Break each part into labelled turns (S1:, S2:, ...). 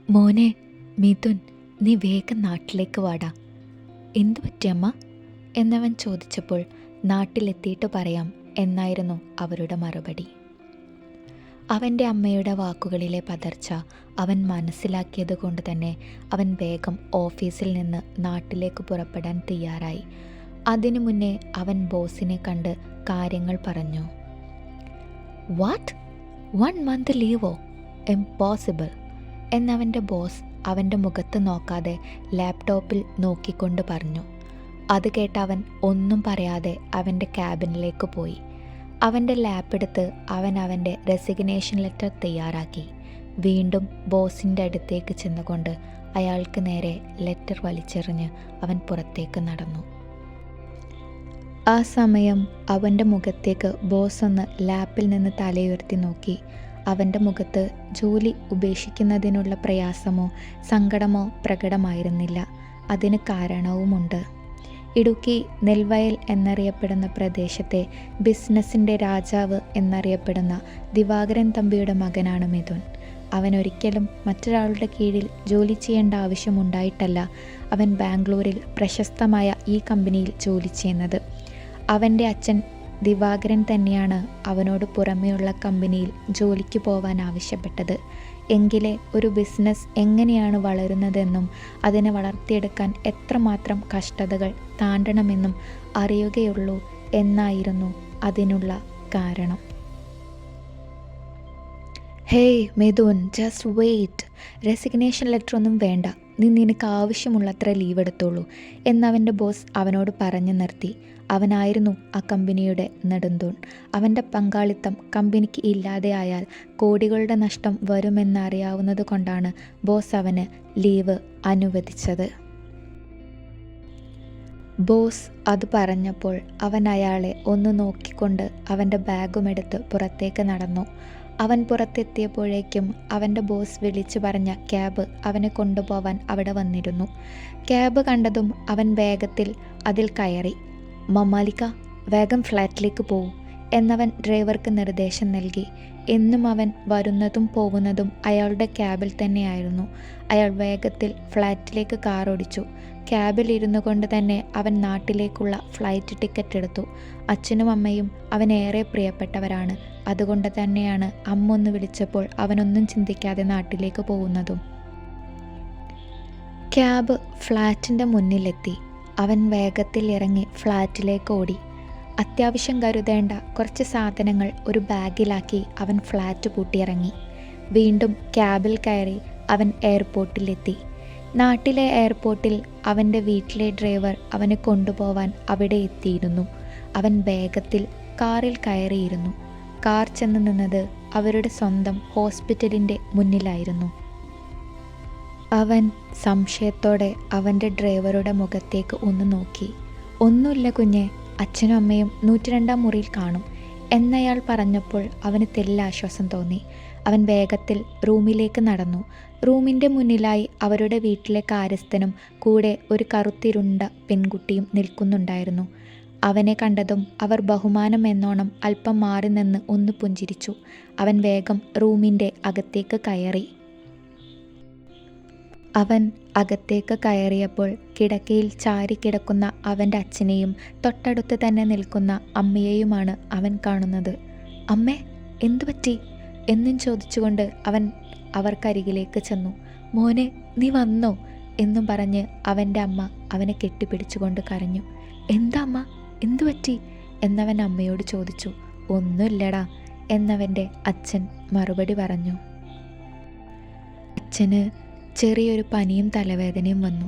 S1: മോനെ മിഥുൻ, നീ വേഗം നാട്ടിലേക്ക് വാടാ. എന്തു പറ്റിയമ്മ എന്നവൻ ചോദിച്ചപ്പോൾ നാട്ടിലെത്തിയിട്ട് പറയാം എന്നായിരുന്നു അവരുടെ മറുപടി. അവൻ്റെ അമ്മയുടെ വാക്കുകളിലെ പതർച്ച അവൻ മനസ്സിലാക്കിയത് കൊണ്ട് തന്നെ അവൻ വേഗം ഓഫീസിൽ നിന്ന് നാട്ടിലേക്ക് പുറപ്പെടാൻ തയ്യാറായി. അതിനു മുന്നേ അവൻ ബോസിനെ കണ്ട് കാര്യങ്ങൾ പറഞ്ഞു. What, 1 month ലീവോ? ഇംപോസിബിൾ എന്നവൻ്റെ ബോസ് അവൻ്റെ മുഖത്ത് നോക്കാതെ ലാപ്ടോപ്പിൽ നോക്കിക്കൊണ്ട് പറഞ്ഞു. അത് കേട്ട് അവൻ ഒന്നും പറയാതെ അവൻ്റെ ക്യാബിനിലേക്ക് പോയി. അവൻ്റെ ലാപ്പെടുത്ത് അവൻ്റെ റെസിഗ്നേഷൻ ലെറ്റർ തയ്യാറാക്കി. വീണ്ടും ബോസിൻ്റെ അടുത്തേക്ക് ചെന്നുകൊണ്ട് അയാൾക്ക് നേരെ ലെറ്റർ വലിച്ചെറിഞ്ഞ് അവൻ പുറത്തേക്ക് നടന്നു. ആ സമയം അവൻ്റെ മുഖത്തേക്ക് ബോസ് ഒന്ന് ലാപ്പിൽ നിന്ന് തലയുയർത്തി നോക്കി. അവൻ്റെ മുഖത്ത് ജോലി ഉപേക്ഷിക്കുന്നതിനുള്ള പ്രയാസമോ സങ്കടമോ പ്രകടമായിരുന്നില്ല. അതിന് കാരണവുമുണ്ട്. ഇടുക്കി നെൽവയൽ എന്നറിയപ്പെടുന്ന പ്രദേശത്തെ ബിസിനസ്സിൻ്റെ രാജാവ് എന്നറിയപ്പെടുന്ന ദിവാകരൻ തമ്പിയുടെ മകനാണ് മിഥുൻ. അവനൊരിക്കലും മറ്റൊരാളുടെ കീഴിൽ ജോലി ചെയ്യേണ്ട ആവശ്യമുണ്ടായിട്ടല്ല അവൻ ബാംഗ്ലൂരിൽ പ്രശസ്തമായ ഈ കമ്പനിയിൽ ജോലി ചെയ്യുന്നത്. അവൻ്റെ അച്ഛൻ ദിവാകരൻ തന്നെയാണ് അവനോട് പുറമെയുള്ള കമ്പനിയിൽ ജോലിക്ക് പോവാൻ ആവശ്യപ്പെട്ടത്. എങ്കിലേ ഒരു ബിസിനസ് എങ്ങനെയാണ് വളരുന്നതെന്നും അതിനെ വളർത്തിയെടുക്കാൻ എത്രമാത്രം കഷ്ടതകൾ താണ്ടണമെന്നും അറിയുകയുള്ളൂ എന്നായിരുന്നു അതിനുള്ള കാരണം. Hey Mithun, just wait. Resignation letter ഒന്നും വേണ്ട, നീ നിനക്ക് ആവശ്യമുള്ളത്ര ലീവ് എടുത്തോളൂ എന്നവൻ്റെ ബോസ് അവനോട് പറഞ്ഞു നിർത്തി. അവനായിരുന്നു ആ കമ്പനിയുടെ നെടുന്തൂൺ. അവൻ്റെ പങ്കാളിത്തം കമ്പനിക്ക് ഇല്ലാതെയായാൽ കോടികളുടെ നഷ്ടം വരുമെന്നറിയാവുന്നത് കൊണ്ടാണ് ബോസ് അവന് ലീവ് അനുവദിച്ചത്. ബോസ് അത് പറഞ്ഞപ്പോൾ അവൻ അയാളെ ഒന്ന് നോക്കിക്കൊണ്ട് അവൻ്റെ ബാഗുമെടുത്ത് പുറത്തേക്ക് നടന്നു. അവൻ പുറത്തെത്തിയപ്പോഴേക്കും അവൻ്റെ ബോസ് വിളിച്ചു പറഞ്ഞ ക്യാബ് അവനെ കൊണ്ടുപോവാൻ അവിടെ വന്നിരുന്നു. ക്യാബ് കണ്ടതും അവൻ വേഗത്തിൽ അതിൽ കയറി. മമാലിക്ക, വേഗം ഫ്ലാറ്റിലേക്ക് പോവൂ എന്നവൻ ഡ്രൈവർക്ക് നിർദ്ദേശം നൽകി. എന്നും അവൻ വരുന്നതും പോകുന്നതും അയാളുടെ ക്യാബിൽ തന്നെയായിരുന്നു. അയാൾ വേഗത്തിൽ ഫ്ലാറ്റിലേക്ക് കാർ ഓടിച്ചു. ക്യാബിൽ ഇരുന്നു കൊണ്ട് തന്നെ അവൻ നാട്ടിലേക്കുള്ള ഫ്ലൈറ്റ് ടിക്കറ്റ് എടുത്തു. അച്ഛനും അമ്മയും അവനേറെ പ്രിയപ്പെട്ടവരാണ്. അതുകൊണ്ട് തന്നെയാണ് അമ്മ ഒന്ന് വിളിച്ചപ്പോൾ അവനൊന്നും ചിന്തിക്കാതെ നാട്ടിലേക്ക് പോകുന്നതും. ക്യാബ് ഫ്ലാറ്റിൻ്റെ മുന്നിലെത്തി. അവൻ വേഗത്തിൽ ഇറങ്ങി ഫ്ലാറ്റിലേക്ക് ഓടി. അത്യാവശ്യം കരുതേണ്ട കുറച്ച് സാധനങ്ങൾ ഒരു ബാഗിലാക്കി അവൻ ഫ്ലാറ്റ് പൂട്ടിയിറങ്ങി. വീണ്ടും ക്യാബിൽ കയറി അവൻ എയർപോർട്ടിലെത്തി. നാട്ടിലെ എയർപോർട്ടിൽ അവൻ്റെ വീട്ടിലെ ഡ്രൈവർ അവനെ കൊണ്ടുപോവാൻ അവിടെ എത്തിയിരുന്നു. അവൻ വേഗത്തിൽ കാറിൽ കയറിയിരുന്നു. കാർ ചെന്ന് നിന്നത് അവരുടെ സ്വന്തം ഹോസ്പിറ്റലിൻ്റെ മുന്നിലായിരുന്നു. അവൻ സംശയത്തോടെ അവൻ്റെ ഡ്രൈവറുടെ മുഖത്തേക്ക് ഒന്ന് നോക്കി. ഒന്നുമില്ല കുഞ്ഞെ, അച്ഛനും അമ്മയും 102-ാം മുറിയിൽ കാണും എന്നയാൾ പറഞ്ഞപ്പോൾ അവന് തെല്ലാശ്വാസം തോന്നി. അവൻ വേഗത്തിൽ റൂമിലേക്ക് നടന്നു. റൂമിൻ്റെ മുന്നിലായി അവരുടെ വീട്ടിലെ കാര്യസ്ഥനും കൂടെ ഒരു കറുത്തിരുണ്ട പെൺകുട്ടിയും നിൽക്കുന്നുണ്ടായിരുന്നു. അവനെ കണ്ടതും അവർ ബഹുമാനം എന്നോണം അല്പം മാറി നിന്ന് ഒന്ന് പുഞ്ചിരിച്ചു. അവൻ വേഗം റൂമിൻ്റെ അകത്തേക്ക് കയറി. അവൻ അകത്തേക്ക് കയറിയപ്പോൾ കിടക്കയിൽ ചാരിക്കിടക്കുന്ന അവൻ്റെ അച്ഛനെയും തൊട്ടടുത്ത് തന്നെ നിൽക്കുന്ന അമ്മയെയുമാണ് അവൻ കാണുന്നത്. അമ്മേ, എന്തു പറ്റി എന്നും ചോദിച്ചുകൊണ്ട് അവൻ അവർക്കരികിലേക്ക് ചെന്നു. മോനെ, നീ വന്നോ എന്നും പറഞ്ഞ് അവൻ്റെ അമ്മ അവനെ കെട്ടിപ്പിടിച്ചുകൊണ്ട് കരഞ്ഞു. എന്താ അമ്മ, എന്തു പറ്റി എന്നവൻ അമ്മയോട് ചോദിച്ചു. ഒന്നുമില്ലടാ എന്നവൻ്റെ അച്ഛൻ മറുപടി പറഞ്ഞു. അച്ഛന് ചെറിയൊരു പനിയും തലവേദനയും വന്നു.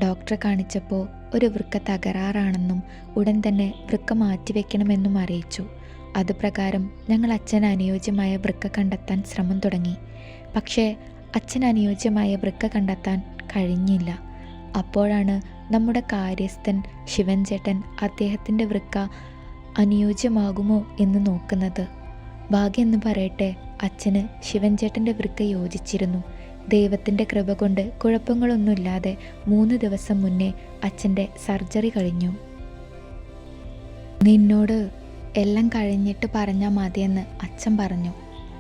S1: ഡോക്ടറെ കാണിച്ചപ്പോൾ ഒരു വൃക്ക തകരാറാണെന്നും ഉടൻ തന്നെ വൃക്ക മാറ്റിവെക്കണമെന്നും അറിയിച്ചു. അതുപ്രകാരം ഞങ്ങൾ അച്ഛന് അനുയോജ്യമായ വൃക്ക കണ്ടെത്താൻ ശ്രമം തുടങ്ങി. പക്ഷേ അച്ഛന് അനുയോജ്യമായ വൃക്ക കണ്ടെത്താൻ കഴിഞ്ഞില്ല. അപ്പോഴാണ് നമ്മുടെ കാര്യസ്ഥൻ ശിവൻ ചേട്ടൻ അദ്ദേഹത്തിൻ്റെ വൃക്ക അനുയോജ്യമാകുമോ എന്ന് നോക്കുന്നത്. ഭാഗ്യമെന്ന് പറയട്ടെ, അച്ഛന് ശിവൻ ചേട്ടൻ്റെ വൃക്ക യോജിച്ചിരുന്നു. ദൈവത്തിൻ്റെ കൃപ കൊണ്ട് കുഴപ്പങ്ങളൊന്നുമില്ലാതെ 3 ദിവസം മുന്നേ അച്ഛൻ്റെ സർജറി കഴിഞ്ഞു. നിന്നോട് എല്ലാം കഴിഞ്ഞിട്ട് പറഞ്ഞാൽ മതിയെന്ന് അച്ഛൻ പറഞ്ഞു.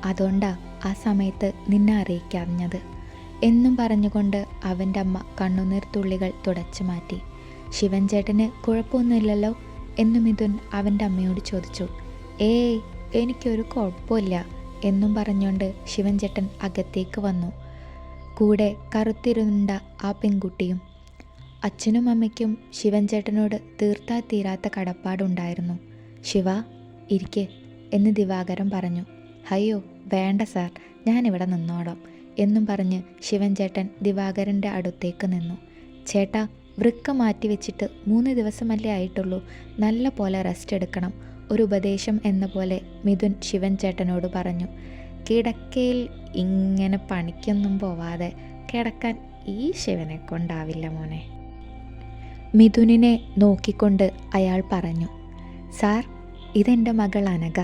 S1: അതുകൊണ്ടാണ് ആ സമയത്ത് നിന്നെ അറിയിക്കാഞ്ഞത്. എന്നും പറഞ്ഞുകൊണ്ട് അവൻ്റെ അമ്മ കണ്ണുനീർ തുള്ളികൾ തുടച്ചു മാറ്റി. ശിവൻ ചേട്ടന് കുഴപ്പമൊന്നുമില്ലല്ലോ എന്നു മിഥുൻ അവൻ്റെ അമ്മയോട് ചോദിച്ചു. ഏയ്, എനിക്കൊരു കുഴപ്പമില്ല എന്നും പറഞ്ഞുകൊണ്ട് ശിവൻ ചേട്ടൻ അകത്തേക്ക് വന്നു. കൂടെ കറുത്തിരുണ്ട ആ പെൺകുട്ടിയും. അച്ഛനും അമ്മയ്ക്കും ശിവൻ ചേട്ടനോട് തീർത്താ തീരാത്ത കടപ്പാടുണ്ടായിരുന്നു. ശിവ, ഇരിക്കെ എന്ന് ദിവാകരൻ പറഞ്ഞു. അയ്യോ വേണ്ട സാർ, ഞാനിവിടെ നിന്നോളാം എന്നും പറഞ്ഞ് ശിവൻ ചേട്ടൻ ദിവാകരൻ്റെ അടുത്തേക്ക് നിന്നു. ചേട്ടാ, വൃക്ക മാറ്റി വെച്ചിട്ട് 3 ദിവസമല്ലേ ആയിട്ടുള്ളൂ, നല്ല പോലെ റെസ്റ്റ് എടുക്കണം, ഒരു ഉപദേശം എന്ന പോലെ മിഥുൻ ശിവൻ ചേട്ടനോട് പറഞ്ഞു. കിടക്കയിൽ ഇങ്ങനെ പണിക്കൊന്നും പോവാതെ കിടക്കാൻ ഈ ശിവനെ കൊണ്ടാവില്ല മോനെ. മിഥുനിനെ നോക്കിക്കൊണ്ട് അയാൾ പറഞ്ഞു. സാർ, ഇതെൻ്റെ മകൾ അനഘ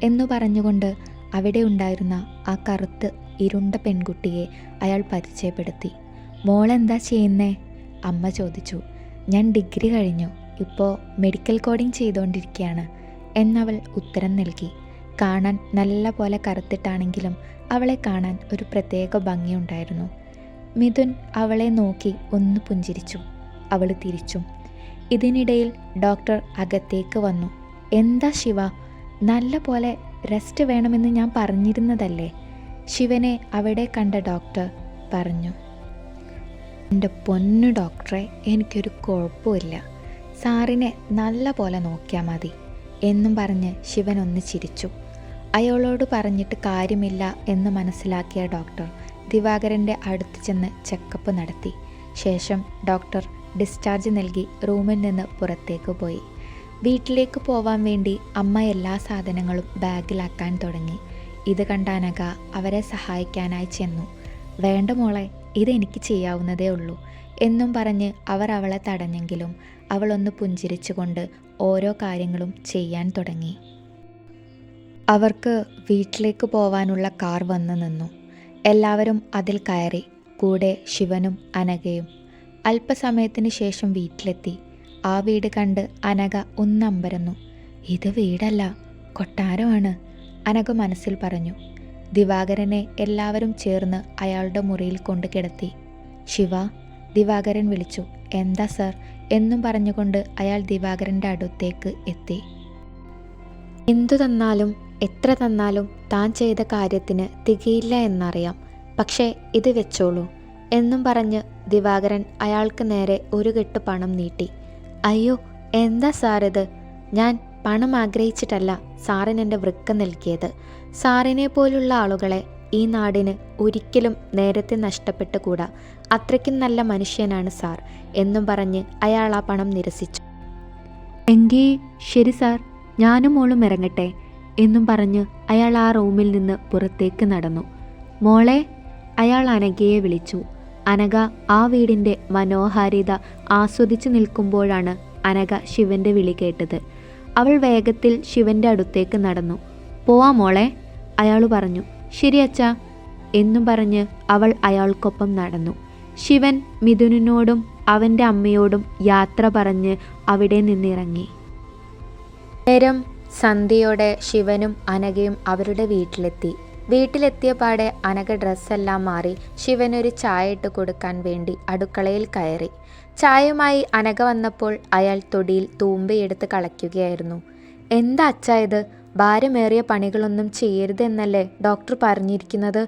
S1: എന്നു പറഞ്ഞുകൊണ്ട് അവിടെ ഉണ്ടായിരുന്ന ആ കറുത്ത് ഇരുണ്ട പെൺകുട്ടിയെ അയാൾ പരിചയപ്പെടുത്തി. മോളെന്താ ചെയ്യുന്നേ? അമ്മ ചോദിച്ചു. ഞാൻ ഡിഗ്രി കഴിഞ്ഞു, ഇപ്പോൾ മെഡിക്കൽ കോഡിംഗ് ചെയ്തുകൊണ്ടിരിക്കുകയാണ് എന്നവൾ ഉത്തരം നൽകി. കാണാൻ നല്ല പോലെ കറുത്തിട്ടാണെങ്കിലും അവളെ കാണാൻ ഒരു പ്രത്യേക ഭംഗിയുണ്ടായിരുന്നു. മിഥുൻ അവളെ നോക്കി ഒന്ന് പുഞ്ചിരിച്ചു. അവൾ തിരിച്ചും. ഇതിനിടയിൽ ഡോക്ടർ അകത്തേക്ക് വന്നു. എന്താ ശിവ, നല്ല പോലെ റെസ്റ്റ് വേണമെന്ന് ഞാൻ പറഞ്ഞിരുന്നതല്ലേ? ശിവനെ അവിടെ കണ്ട ഡോക്ടർ പറഞ്ഞു. എൻ്റെ പൊന്നു ഡോക്ടറെ, എനിക്കൊരു കുഴപ്പമില്ല, സാറിനെ നല്ല പോലെ നോക്കിയാൽ മതി എന്നും പറഞ്ഞ് ശിവൻ ഒന്ന് ചിരിച്ചു. അയാളോട് പറഞ്ഞിട്ട് കാര്യമില്ല എന്ന് മനസ്സിലാക്കിയ ഡോക്ടർ ദിവാകരൻ്റെ അടുത്ത് ചെന്ന് ചെക്കപ്പ് നടത്തി. ശേഷം ഡോക്ടർ ഡിസ്ചാർജ് നൽകി റൂമിൽ നിന്ന് പുറത്തേക്ക് പോയി. വീട്ടിലേക്ക് പോവാൻ വേണ്ടി അമ്മ എല്ലാ സാധനങ്ങളും ബാഗിലാക്കാൻ തുടങ്ങി. ഇത് കണ്ട അനഘ അവരെ സഹായിക്കാനായി ചെന്നു. വേണ്ട മോളെ, ഇതെനിക്ക് ചെയ്യാവുന്നതേ ഉള്ളൂ എന്നും പറഞ്ഞ് അവർ അവളെ തടഞ്ഞെങ്കിലും അവളൊന്ന് പുഞ്ചിരിച്ചുകൊണ്ട് ഓരോ കാര്യങ്ങളും ചെയ്യാൻ തുടങ്ങി. അവർക്ക് വീട്ടിലേക്ക് പോവാനുള്ള കാർ വന്നു നിന്നു. എല്ലാവരും അതിൽ കയറി, കൂടെ ശിവനും അനഘയും. അല്പസമയത്തിന് ശേഷം വീട്ടിലെത്തി. ആ വീട് കണ്ട് അനഘ ഒന്നമ്പരന്നു. ഇത് വീടല്ല, കൊട്ടാരമാണ് അനഘ മനസ്സിൽ പറഞ്ഞു. ദിവാകരനെ എല്ലാവരും ചേർന്ന് അയാളുടെ മുറിയിൽ കൊണ്ട് കിടത്തി. ശിവ, ദിവാകരൻ വിളിച്ചു. എന്താ സർ എന്നും പറഞ്ഞുകൊണ്ട് അയാൾ ദിവാകരൻ്റെ അടുത്തേക്ക് എത്തി. എന്തു തന്നാലും എത്ര തന്നാലും താൻ ചെയ്ത കാര്യത്തിന് തികയില്ല എന്നറിയാം, പക്ഷേ ഇത് വെച്ചോളൂ എന്നും പറഞ്ഞ് ദിവാകരൻ അയാൾക്ക് നേരെ ഒരു കെട്ട് പണം നീട്ടി. അയ്യോ, എന്താ സാർ ഇത്? ഞാൻ പണം ആഗ്രഹിച്ചിട്ടല്ല സാറിന് എൻ്റെ വൃക്ക നൽകിയത്. സാറിനെ പോലുള്ള ആളുകളെ ഈ നാടിന് ഒരിക്കലും നേരത്തെ നഷ്ടപ്പെട്ടുകൂടാ. അത്രയ്ക്കും നല്ല മനുഷ്യനാണ് സാർ എന്നും പറഞ്ഞ് അയാൾ ആ പണം നിരസിച്ചു. എങ്കിൽ ശരി സാർ, ഞാനും മോളും ഇറങ്ങട്ടെ എന്നും പറഞ്ഞ് അയാൾ ആ റൂമിൽ നിന്ന് പുറത്തേക്ക് നടന്നു. മോളെ, അയാൾ അനഘയെ വിളിച്ചു. അനഘ ആ വീടിൻ്റെ മനോഹാരിത ആസ്വദിച്ചു നിൽക്കുമ്പോഴാണ് അനഘ ശിവൻ്റെ വിളി കേട്ടത്. അവൾ വേഗത്തിൽ ശിവൻ്റെ അടുത്തേക്ക് നടന്നു. പോവാ മോളെ, അയാൾ പറഞ്ഞു. ശരി അച്ഛാ എന്നും പറഞ്ഞ് അവൾ അയാൾക്കൊപ്പം നടന്നു. ശിവൻ മിഥുനിനോടും അവൻ്റെ അമ്മയോടും യാത്ര പറഞ്ഞ് അവിടെ നിന്നിറങ്ങി. നേരം സന്ധ്യയോടെ ശിവനും അനഘയും അവരുടെ വീട്ടിലെത്തി. വീട്ടിലെത്തിയ പാടെ അനഘ ഡ്രസ്സെല്ലാം മാറി ശിവനൊരു ചായ ഇട്ട് കൊടുക്കാൻ വേണ്ടി അടുക്കളയിൽ കയറി. ചായയുമായി അനഘ വന്നപ്പോൾ അയാൾ തൊടിയിൽ തൂമ്പയെടുത്ത് കളയ്ക്കുകയായിരുന്നു. എന്താ അച്ഛാ ഇത്? ഭാരമേറിയ പണികളൊന്നും ചെയ്യരുതെന്നല്ലേ ഡോക്ടർ പറഞ്ഞിരിക്കുന്നത്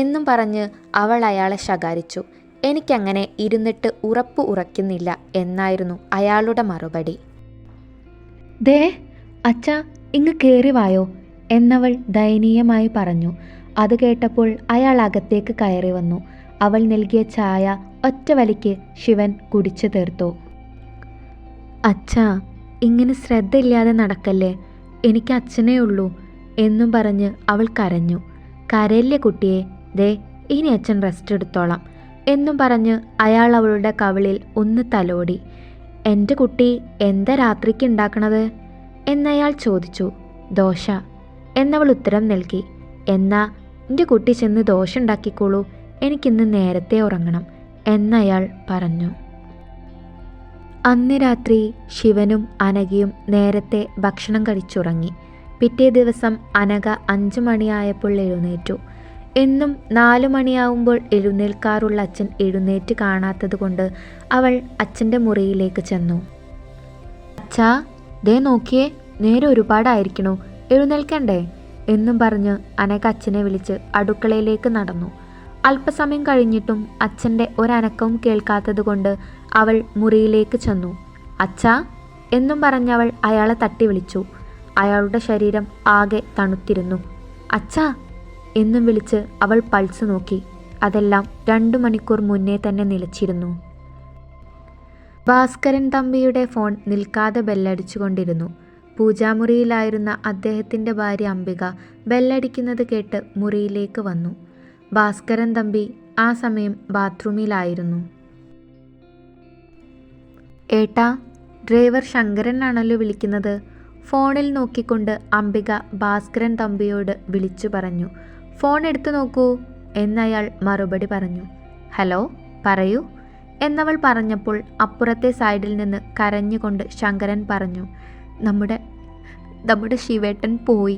S1: എന്നും പറഞ്ഞ് അവൾ അയാളെ ശകാരിച്ചു. എനിക്കങ്ങനെ ഇരുന്നിട്ട് ഉറപ്പ് ഉറയ്ക്കുന്നില്ല എന്നായിരുന്നു അയാളുടെ മറുപടി. ദേ അച്ഛാ, ഇങ്ങ് കയറി വായോ എന്നവൾ ദയനീയമായി പറഞ്ഞു. അത് കേട്ടപ്പോൾ അയാൾ അകത്തേക്ക് കയറി വന്നു. അവൾ നൽകിയ ചായ ഒറ്റ വലിക്ക് ശിവൻ കുടിച്ചു തീർത്തു. അച്ഛാ, ഇങ്ങനെ ശ്രദ്ധയില്ലാതെ നടക്കല്ലേ, എനിക്ക് അച്ഛനേ ഉള്ളൂ എന്നും പറഞ്ഞ് അവൾ കരഞ്ഞു. കരയില്ലേ കുട്ടിയെ, ദേ ഇനി അച്ഛൻ റെസ്റ്റ് എടുത്തോളാം എന്നും പറഞ്ഞ് അയാൾ അവളുടെ കവിളിൽ ഒന്ന് തലോടി. എൻ്റെ കുട്ടി എന്താ രാത്രിക്ക് ഉണ്ടാക്കണത് എന്നയാൾ ചോദിച്ചു. ദോശ എന്നവൾ ഉത്തരം നൽകി. എന്നാ എൻ്റെ കുട്ടി ചെന്ന് ദോശ ഉണ്ടാക്കിക്കോളൂ, എനിക്കിന്ന് നേരത്തെ ഉറങ്ങണം എന്നയാൾ പറഞ്ഞു. അന്ന് രാത്രി ശിവനും അനഘയും നേരത്തെ ഭക്ഷണം കഴിച്ചുറങ്ങി. പിറ്റേ ദിവസം അനഘ 5 മണിയായപ്പോൾ എഴുന്നേറ്റു. എന്നും 4 മണിയാവുമ്പോൾ എഴുന്നേൽക്കാറുള്ള അച്ഛൻ എഴുന്നേറ്റ് കാണാത്തതുകൊണ്ട് അവൾ അച്ഛൻ്റെ മുറിയിലേക്ക് ചെന്നു. അച്ഛാ, ദേ നോക്കിയേ, നേരെ ഒരുപാടായിരിക്കണു, എഴുന്നേൽക്കണ്ടേ എന്നും പറഞ്ഞ് അനഘ അച്ഛനെ വിളിച്ച് അടുക്കളയിലേക്ക് നടന്നു. അല്പസമയം കഴിഞ്ഞിട്ടും അച്ഛൻ്റെ ഒരനക്കവും കേൾക്കാത്തതുകൊണ്ട് അവൾ മുറിയിലേക്ക് ചെന്നു. അച്ഛാ എന്നും പറഞ്ഞവൾ അയാളെ തട്ടി വിളിച്ചു. അയാളുടെ ശരീരം ആകെ തണുത്തിരുന്നു. അച്ഛാ എന്നും വിളിച്ച് അവൾ പൾസ് നോക്കി. അതെല്ലാം 2 മണിക്കൂർ മുന്നേ തന്നെ നിലച്ചിരുന്നു. ഭാസ്കരൻ തമ്പിയുടെ ഫോൺ നിൽക്കാതെ ബെല്ലടിച്ചുകൊണ്ടിരുന്നു. പൂജാമുറിയിലായിരുന്ന അദ്ദേഹത്തിൻ്റെ ഭാര്യ അംബിക ബെല്ലടിക്കുന്നത് കേട്ട് മുറിയിലേക്ക് വന്നു. ഭാസ്കരൻ തമ്പി ആ സമയം ബാത്റൂമിലായിരുന്നു. ഏട്ടാ, ഡ്രൈവർ ശങ്കരൻ ആണല്ലോ വിളിക്കുന്നത്. ഫോണിൽ നോക്കിക്കൊണ്ട് അംബിക ഭാസ്കരൻ തമ്പിയോട് വിളിച്ചു പറഞ്ഞു. ഫോൺ എടുത്തു നോക്കൂ എന്നയാൾ മറുപടി പറഞ്ഞു. ഹലോ, പറയൂ എന്നവൾ പറഞ്ഞപ്പോൾ അപ്പുറത്തെ സൈഡിൽ നിന്ന് കരഞ്ഞുകൊണ്ട് ശങ്കരൻ പറഞ്ഞു, നമ്മുടെ ശിവേട്ടൻ പോയി.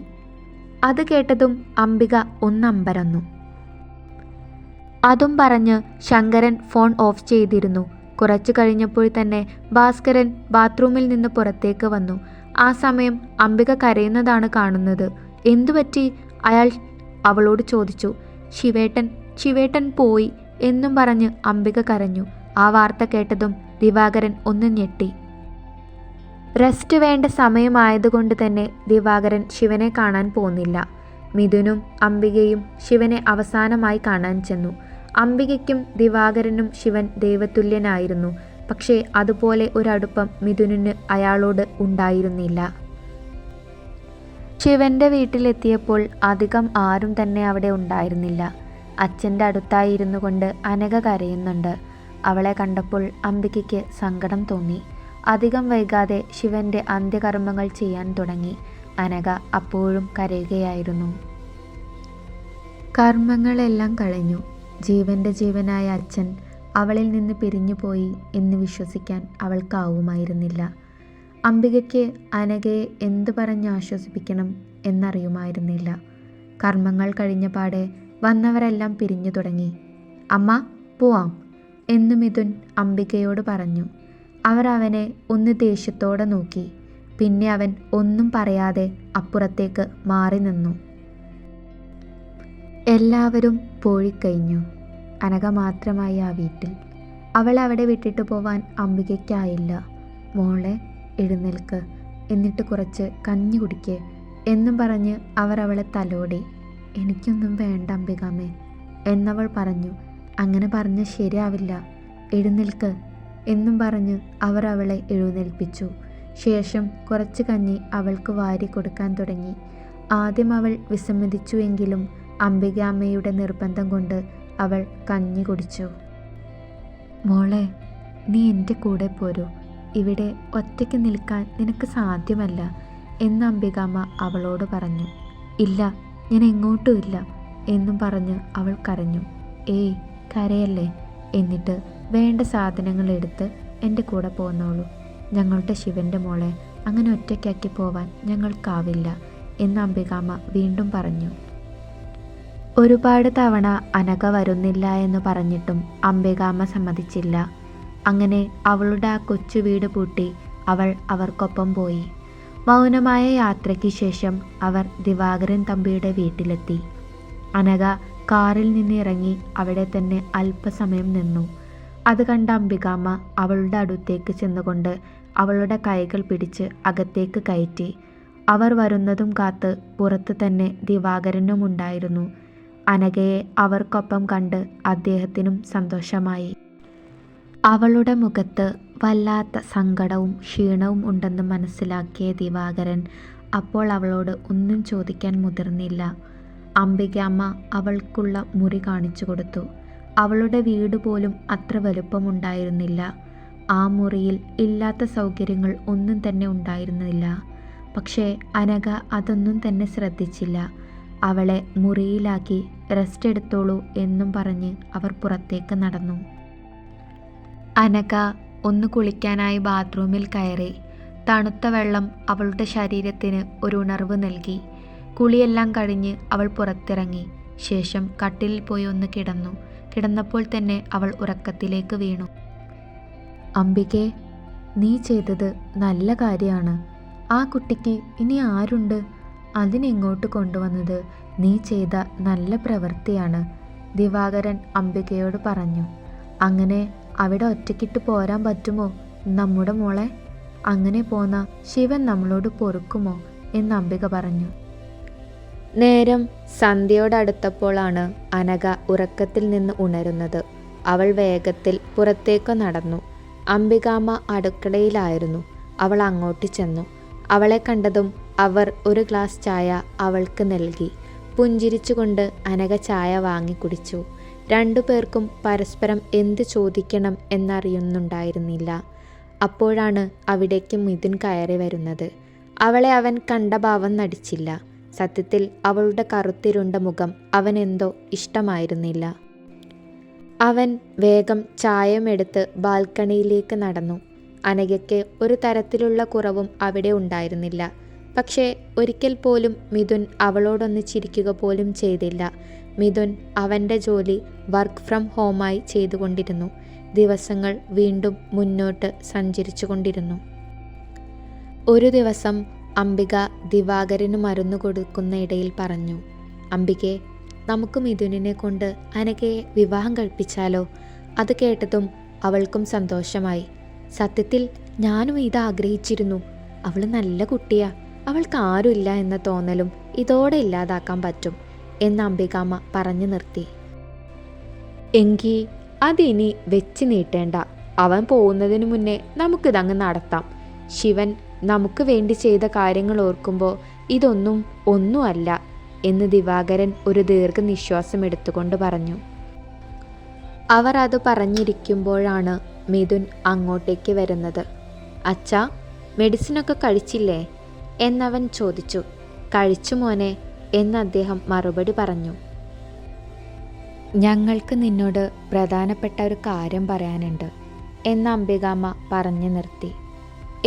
S1: അത് കേട്ടതും അംബിക ഒന്നമ്പരന്നു. അതും പറഞ്ഞ് ശങ്കരൻ ഫോൺ ഓഫ് ചെയ്തിരുന്നു. കുറച്ചു കഴിഞ്ഞപ്പോൾ തന്നെ ഭാസ്കരൻ ബാത്റൂമിൽ നിന്ന് പുറത്തേക്ക് വന്നു. ആ സമയം അംബിക കരയുന്നതാണ് കാണുന്നത്. എന്തുപറ്റി? അയാൾ അവളോട് ചോദിച്ചു. ശിവേട്ടൻ പോയി എന്നും പറഞ്ഞ് അംബിക കരഞ്ഞു. ആ വാർത്ത കേട്ടതും ദിവാകരൻ ഒന്ന് ഞെട്ടി. റെസ്റ്റ് വേണ്ട സമയമായതുകൊണ്ട് തന്നെ ദിവാകരൻ ശിവനെ കാണാൻ പോന്നില്ല. മിഥുനും അംബികയും ശിവനെ അവസാനമായി കാണാൻ ചെന്നു. അംബികയ്ക്കും ദിവാകരനും ശിവൻ ദൈവതുല്യനായിരുന്നു. പക്ഷേ അതുപോലെ ഒരടുപ്പം മിഥുനിന് അയാളോട് ഉണ്ടായിരുന്നില്ല. ശിവന്റെ വീട്ടിലെത്തിയപ്പോൾ അധികം ആരും തന്നെ അവിടെ ഉണ്ടായിരുന്നില്ല. അച്ഛൻ്റെ അടുത്തായി ഇരുന്നു കൊണ്ട് അനഘ കരയുന്നുണ്ട്. അവളെ കണ്ടപ്പോൾ അംബികയ്ക്ക് സങ്കടം തോന്നി. അധികം വൈകാതെ ശിവന്റെ അന്ത്യകർമ്മങ്ങൾ ചെയ്യാൻ തുടങ്ങി. അനഘ അപ്പോഴും കരയുകയായിരുന്നു. കർമ്മങ്ങളെല്ലാം കഴിഞ്ഞു. ജീവന്റെ ജീവനായ അച്ഛൻ അവളിൽ നിന്ന് പിരിഞ്ഞുപോയി എന്ന് വിശ്വസിക്കാൻ അവൾക്കാവുമായിരുന്നില്ല. അംബികയ്ക്ക് അനഘയെ എന്തു പറഞ്ഞ് ആശ്വസിപ്പിക്കണം എന്നറിയുമായിരുന്നില്ല. കർമ്മങ്ങൾ കഴിഞ്ഞ പാടെ വന്നവരെല്ലാം പിരിഞ്ഞു തുടങ്ങി. അമ്മ, പോവാം എന്ന് മിഥുൻ അംബികയോട് പറഞ്ഞു. അവർ അവനെ ഒന്ന് ദേഷ്യത്തോടെ നോക്കി. പിന്നെ അവൻ ഒന്നും പറയാതെ അപ്പുറത്തേക്ക് മാറി നിന്നു. എല്ലാവരും പോയിക്കഴിഞ്ഞു. അനഘ മാത്രമായി ആ വീട്ടിൽ. അവളെ അവിടെ വിട്ടിട്ട് പോവാൻ അംബികയ്ക്കായില്ല. മോളെ, എഴുന്നേൽക്ക്, എന്നിട്ട് കുറച്ച് കഞ്ഞി കുടിക്ക് എന്നും പറഞ്ഞ് അവർ അവളെ തലോടി. എനിക്കൊന്നും വേണ്ട അംബികാമേ എന്നവൾ പറഞ്ഞു. അങ്ങനെ പറഞ്ഞ് ശരിയാവില്ല, എഴുന്നേൽക്ക് എന്നും പറഞ്ഞ് അവർ അവളെ എഴുന്നേൽപ്പിച്ചു. ശേഷം കുറച്ച് കഞ്ഞി അവൾക്ക് വാരി കൊടുക്കാൻ തുടങ്ങി. ആദ്യം അവൾ വിസമ്മതിച്ചുവെങ്കിലും അംബികാമ്മയുടെ നിർബന്ധം കൊണ്ട് അവൾ കഞ്ഞി കുടിച്ചു. മോളെ, നീ എൻ്റെ കൂടെ പോരൂ. ഇവിടെ ഒറ്റയ്ക്ക് നിൽക്കാൻ നിനക്ക് സാധ്യമല്ല എന്ന് അംബികാമ്മ അവളോട് പറഞ്ഞു. ഇല്ല, ഞാൻ എങ്ങോട്ടും ഇല്ല എന്നും പറഞ്ഞ് അവൾ കരഞ്ഞു. ഏയ്, കരയല്ലേ. എന്നിട്ട് വേണ്ട സാധനങ്ങൾ എടുത്ത് എൻ്റെ കൂടെ പോന്നോളൂ. ഞങ്ങളുടെ ശിവൻ്റെ മോളെ അങ്ങനെ ഒറ്റയ്ക്കാക്കി പോവാൻ ഞങ്ങൾക്കാവില്ല എന്ന് അംബികാമ്മ വീണ്ടും പറഞ്ഞു. ഒരുപാട് തവണ അനഘ വരുന്നില്ല എന്ന് പറഞ്ഞിട്ടും അംബികാമ്മ സമ്മതിച്ചില്ല. അങ്ങനെ അവളുടെ ആ കൊച്ചു വീട് പൂട്ടി അവൾ അവർക്കൊപ്പം പോയി. മൗനമായ യാത്രയ്ക്ക് ശേഷം അവർ ദിവാകരൻ തമ്പിയുടെ വീട്ടിലെത്തി. അനഘ കാറിൽ നിന്ന് ഇറങ്ങി അവിടെ തന്നെ അല്പസമയം നിന്നു. അത് കണ്ട അംബികാമ്മ അവളുടെ അടുത്തേക്ക് ചെന്നുകൊണ്ട് അവളുടെ കൈകൾ പിടിച്ച് അകത്തേക്ക് കയറ്റി. അവർ വരുന്നതും കാത്ത് പുറത്ത് തന്നെ ദിവാകരനും ഉണ്ടായിരുന്നു. അനഘയെ അവർക്കൊപ്പം കണ്ട് അദ്ദേഹത്തിനും സന്തോഷമായി. അവളുടെ മുഖത്ത് വല്ലാത്ത സങ്കടവും ക്ഷീണവും ഉണ്ടെന്ന് മനസ്സിലാക്കിയ ദിവാകരൻ അപ്പോൾ അവളോട് ഒന്നും ചോദിക്കാൻ മുതിർന്നില്ല. അംബികാമ്മ അവൾക്കുള്ള മുറി കാണിച്ചു കൊടുത്തു. അവളുടെ വീട് പോലും അത്ര വലുപ്പമുണ്ടായിരുന്നില്ല. ആ മുറിയിൽ ഇല്ലാത്ത സൗകര്യങ്ങൾ ഒന്നും തന്നെ ഉണ്ടായിരുന്നില്ല. പക്ഷേ അനഘ അതൊന്നും തന്നെ ശ്രദ്ധിച്ചില്ല. അവളെ മുറിയിലാക്കി റെസ്റ്റ് എടുത്തോളൂ എന്നും പറഞ്ഞ് അവർ പുറത്തേക്ക് നടന്നു. അനഘ ഒന്ന് കുളിക്കാനായി ബാത്റൂമിൽ കയറി. തണുത്ത വെള്ളം അവളുടെ ശരീരത്തിന് ഒരു ഉണർവ് നൽകി. കുളിയെല്ലാം കഴിഞ്ഞ് അവൾ പുറത്തിറങ്ങി. ശേഷം കട്ടിലിൽ പോയി ഒന്ന് കിടന്നു. കിടന്നപ്പോൾ തന്നെ അവൾ ഉറക്കത്തിലേക്ക് വീണു. അംബികേ, നീ ചെയ്തത് നല്ല കാര്യമാണ്. ആ കുട്ടിക്ക് ഇനി ആരുണ്ട്? അതിനെങ്ങോട്ട് കൊണ്ടുവന്നത് നീ ചെയ്ത നല്ല പ്രവൃത്തിയാണ്, ദിവാകരൻ അംബികയോട് പറഞ്ഞു. അങ്ങനെ അവിടെ ഒറ്റയ്ക്കിട്ട് പോരാൻ പറ്റുമോ നമ്മുടെ മോളെ? അങ്ങനെ പോന്ന ശിവൻ നമ്മളോട് പൊറുക്കുമോ എന്ന് അംബിക പറഞ്ഞു. നേരം സന്ധ്യയോടടുത്തപ്പോഴാണ് അനഘ ഉറക്കത്തിൽ നിന്ന് ഉണരുന്നത്. അവൾ വേഗത്തിൽ പുറത്തേക്ക് നടന്നു. അംബികാമ്മ അടുക്കളയിലായിരുന്നു. അവൾ അങ്ങോട്ട് ചെന്നു. അവളെ കണ്ടതും അവർ ഒരു ഗ്ലാസ് ചായ അവൾക്ക് നൽകി. പുഞ്ചിരിച്ചുകൊണ്ട് അനഘ ചായ വാങ്ങി കുടിച്ചു. രണ്ടുപേർക്കും പരസ്പരം എന്ത് ചോദിക്കണം എന്നറിയുന്നുണ്ടായിരുന്നില്ല. അപ്പോഴാണ് അവിടേക്ക് മിഥുൻ കയറി വരുന്നത്. അവളെ അവൻ കണ്ട ഭാവം നടിച്ചില്ല. സത്യത്തിൽ അവളുടെ കറുത്തിരുണ്ട മുഖം അവനെന്തോ ഇഷ്ടമായിരുന്നില്ല. അവൻ വേഗം ചായമെടുത്ത് ബാൽക്കണിയിലേക്ക് നടന്നു. അനഘയ്ക്ക് ഒരു തരത്തിലുള്ള കുറവും അവിടെ ഉണ്ടായിരുന്നില്ല. പക്ഷേ ഒരിക്കൽ പോലും മിഥുൻ അവളോടൊന്ന് ചിരിക്കുക പോലും ചെയ്തില്ല. മിഥുൻ അവൻ്റെ ജോലി വർക്ക് ഫ്രം ഹോമായി ചെയ്തുകൊണ്ടിരുന്നു. ദിവസങ്ങൾ വീണ്ടും മുന്നോട്ട് സഞ്ചരിച്ചു കൊണ്ടിരുന്നു. ഒരു ദിവസം അംബിക ദിവാകരന് മരുന്ന് കൊടുക്കുന്ന ഇടയിൽ പറഞ്ഞു, അംബികെ, നമുക്ക് മിഥുനിനെ കൊണ്ട് അനഘയെ വിവാഹം കഴിപ്പിച്ചാലോ? അത് കേട്ടതും അവൾക്കും സന്തോഷമായി. സത്യത്തിൽ ഞാനും ഇത് ആഗ്രഹിച്ചിരുന്നു. അവൾ നല്ല കുട്ടിയാ. അവൾക്ക് ആരുമില്ല എന്ന തോന്നലും ഇതോടെ ഇല്ലാതാക്കാൻ പറ്റും എന്ന് അംബികാമ്മ പറഞ്ഞു നിർത്തി. എങ്കിൽ അതിനി വെച്ച് നീട്ടേണ്ട. അവൻ പോകുന്നതിന് മുന്നേ നമുക്കിതങ്ങ് നടത്താം. ശിവൻ നമുക്ക് വേണ്ടി ചെയ്ത കാര്യങ്ങൾ ഓർക്കുമ്പോൾ ഇതൊന്നും ഒന്നുമല്ല എന്ന് ദിവാകരൻ ഒരു ദീർഘനിശ്വാസം എടുത്തുകൊണ്ട് പറഞ്ഞു. അവർ അത് പറഞ്ഞിരിക്കുമ്പോഴാണ് മിഥുൻ അങ്ങോട്ടേക്ക് വരുന്നത്. അച്ഛാ, മെഡിസിനൊക്കെ കഴിച്ചില്ലേ എന്നവൻ ചോദിച്ചു. കഴിച്ചു മോനെ എന്ന് അദ്ദേഹം മറുപടി പറഞ്ഞു. ഞങ്ങൾക്ക് നിന്നോട് പ്രധാനപ്പെട്ട ഒരു കാര്യം പറയാനുണ്ട് എന്ന് അംബികാമ്മ പറഞ്ഞു നിർത്തി.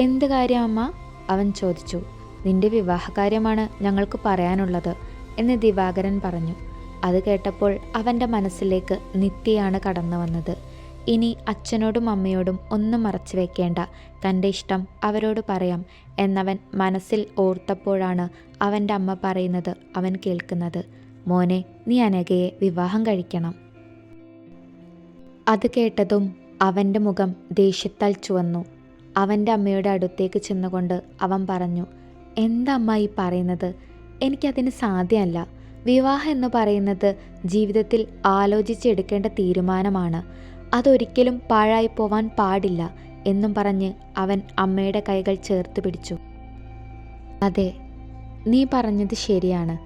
S1: എന്ത് കാര്യം അമ്മ? അവൻ ചോദിച്ചു. നിന്റെ വിവാഹകാര്യമാണ് ഞങ്ങൾക്ക് പറയാനുള്ളത് എന്ന് ദിവാകരൻ പറഞ്ഞു. അത് കേട്ടപ്പോൾ അവൻ്റെ മനസ്സിലേക്ക് നിത്യയാണ് കടന്നു വന്നത്. ഇനി അച്ഛനോടും അമ്മയോടും ഒന്നും മറച്ചു വെക്കേണ്ട, തൻ്റെ ഇഷ്ടം അവരോട് പറയാം എന്നവൻ മനസ്സിൽ ഓർത്തപ്പോഴാണ് അവൻ്റെ അമ്മ പറയുന്നത് അവൻ കേൾക്കുന്നത്. മോനെ, നീ അനഘയെ വിവാഹം കഴിക്കണം. അത് കേട്ടതും അവൻ്റെ മുഖം ദേഷ്യത്താൽ ചുവന്നു. അവൻ്റെ അമ്മയുടെ അടുത്തേക്ക് ചെന്നുകൊണ്ട് അവൻ പറഞ്ഞു, എന്താ അമ്മ ഈ പറയുന്നത്? എനിക്കതിന് സാധ്യമല്ല. വിവാഹം എന്ന് പറയുന്നത് ജീവിതത്തിൽ ആലോചിച്ചെടുക്കേണ്ട തീരുമാനമാണ്. അതൊരിക്കലും പാഴായി പോവാൻ പാടില്ല എന്നും പറഞ്ഞ് അവൻ അമ്മയുടെ കൈകൾ ചേർത്ത് പിടിച്ചു. അതെ, നീ പറഞ്ഞത് ശരിയാണ്.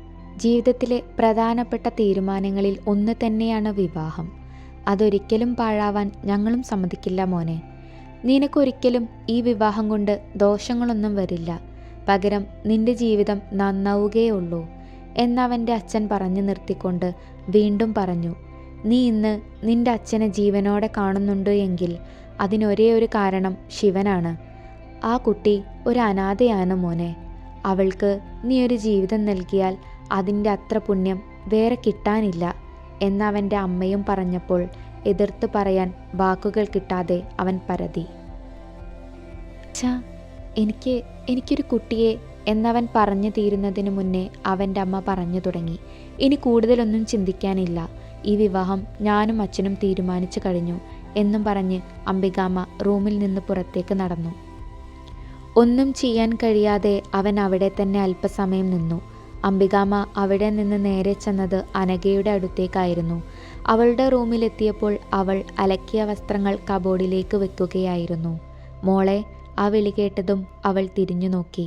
S1: ജീവിതത്തിലെ പ്രധാനപ്പെട്ട തീരുമാനങ്ങളിൽ ഒന്ന് തന്നെയാണ് വിവാഹം. അതൊരിക്കലും പാഴാവാൻ ഞങ്ങളും സമ്മതിക്കില്ല മോനെ. നിനക്കൊരിക്കലും ഈ വിവാഹം കൊണ്ട് ദോഷങ്ങളൊന്നും വരില്ല. പകരം നിന്റെ ജീവിതം നന്നാവുകയുള്ളൂ എന്നവൻ്റെ അച്ഛൻ പറഞ്ഞു നിർത്തിക്കൊണ്ട് വീണ്ടും പറഞ്ഞു. നീ ഇന്ന് നിന്റെ അച്ഛനെ ജീവനോടെ കാണുന്നുണ്ട് എങ്കിൽ അതിനൊരേ ഒരു കാരണം ശിവനാണ്. ആ കുട്ടി ഒരു അനാഥയാണ് മോനെ. അവൾക്ക് നീ ഒരു ജീവിതം നൽകിയാൽ അതിൻ്റെ അത്ര പുണ്യം വേറെ കിട്ടാനില്ല എന്നവൻ്റെ അമ്മയും പറഞ്ഞപ്പോൾ എതിർത്ത് പറയാൻ വാക്കുകൾ കിട്ടാതെ അവൻ പരതി. ഛാ, എനിക്കൊരു കുട്ടിയെ എന്നവൻ പറഞ്ഞു തീരുന്നതിന് മുന്നേ അവൻ്റെ അമ്മ പറഞ്ഞു തുടങ്ങി. ഇനി കൂടുതലൊന്നും ചിന്തിക്കാനില്ല. ഈ വിവാഹം ഞാനും അച്ഛനും തീരുമാനിച്ചു കഴിഞ്ഞു എന്നും പറഞ്ഞ് അംബികാമ്മ റൂമിൽ നിന്ന് പുറത്തേക്ക് നടന്നു. ഒന്നും ചെയ്യാൻ കഴിയാതെ അവൻ അവിടെ തന്നെ അല്പസമയം നിന്നു. അംബികാമ്മ അവിടെ നിന്ന് നേരെ ചെന്നത് അനഘയുടെ അടുത്തേക്കായിരുന്നു. അവളുടെ റൂമിലെത്തിയപ്പോൾ അവൾ അലക്കിയ വസ്ത്രങ്ങൾ കബോർഡിലേക്ക് വെക്കുകയായിരുന്നു. മോളെ, ആ വിളി കേട്ടതും അവൾ തിരിഞ്ഞു നോക്കി.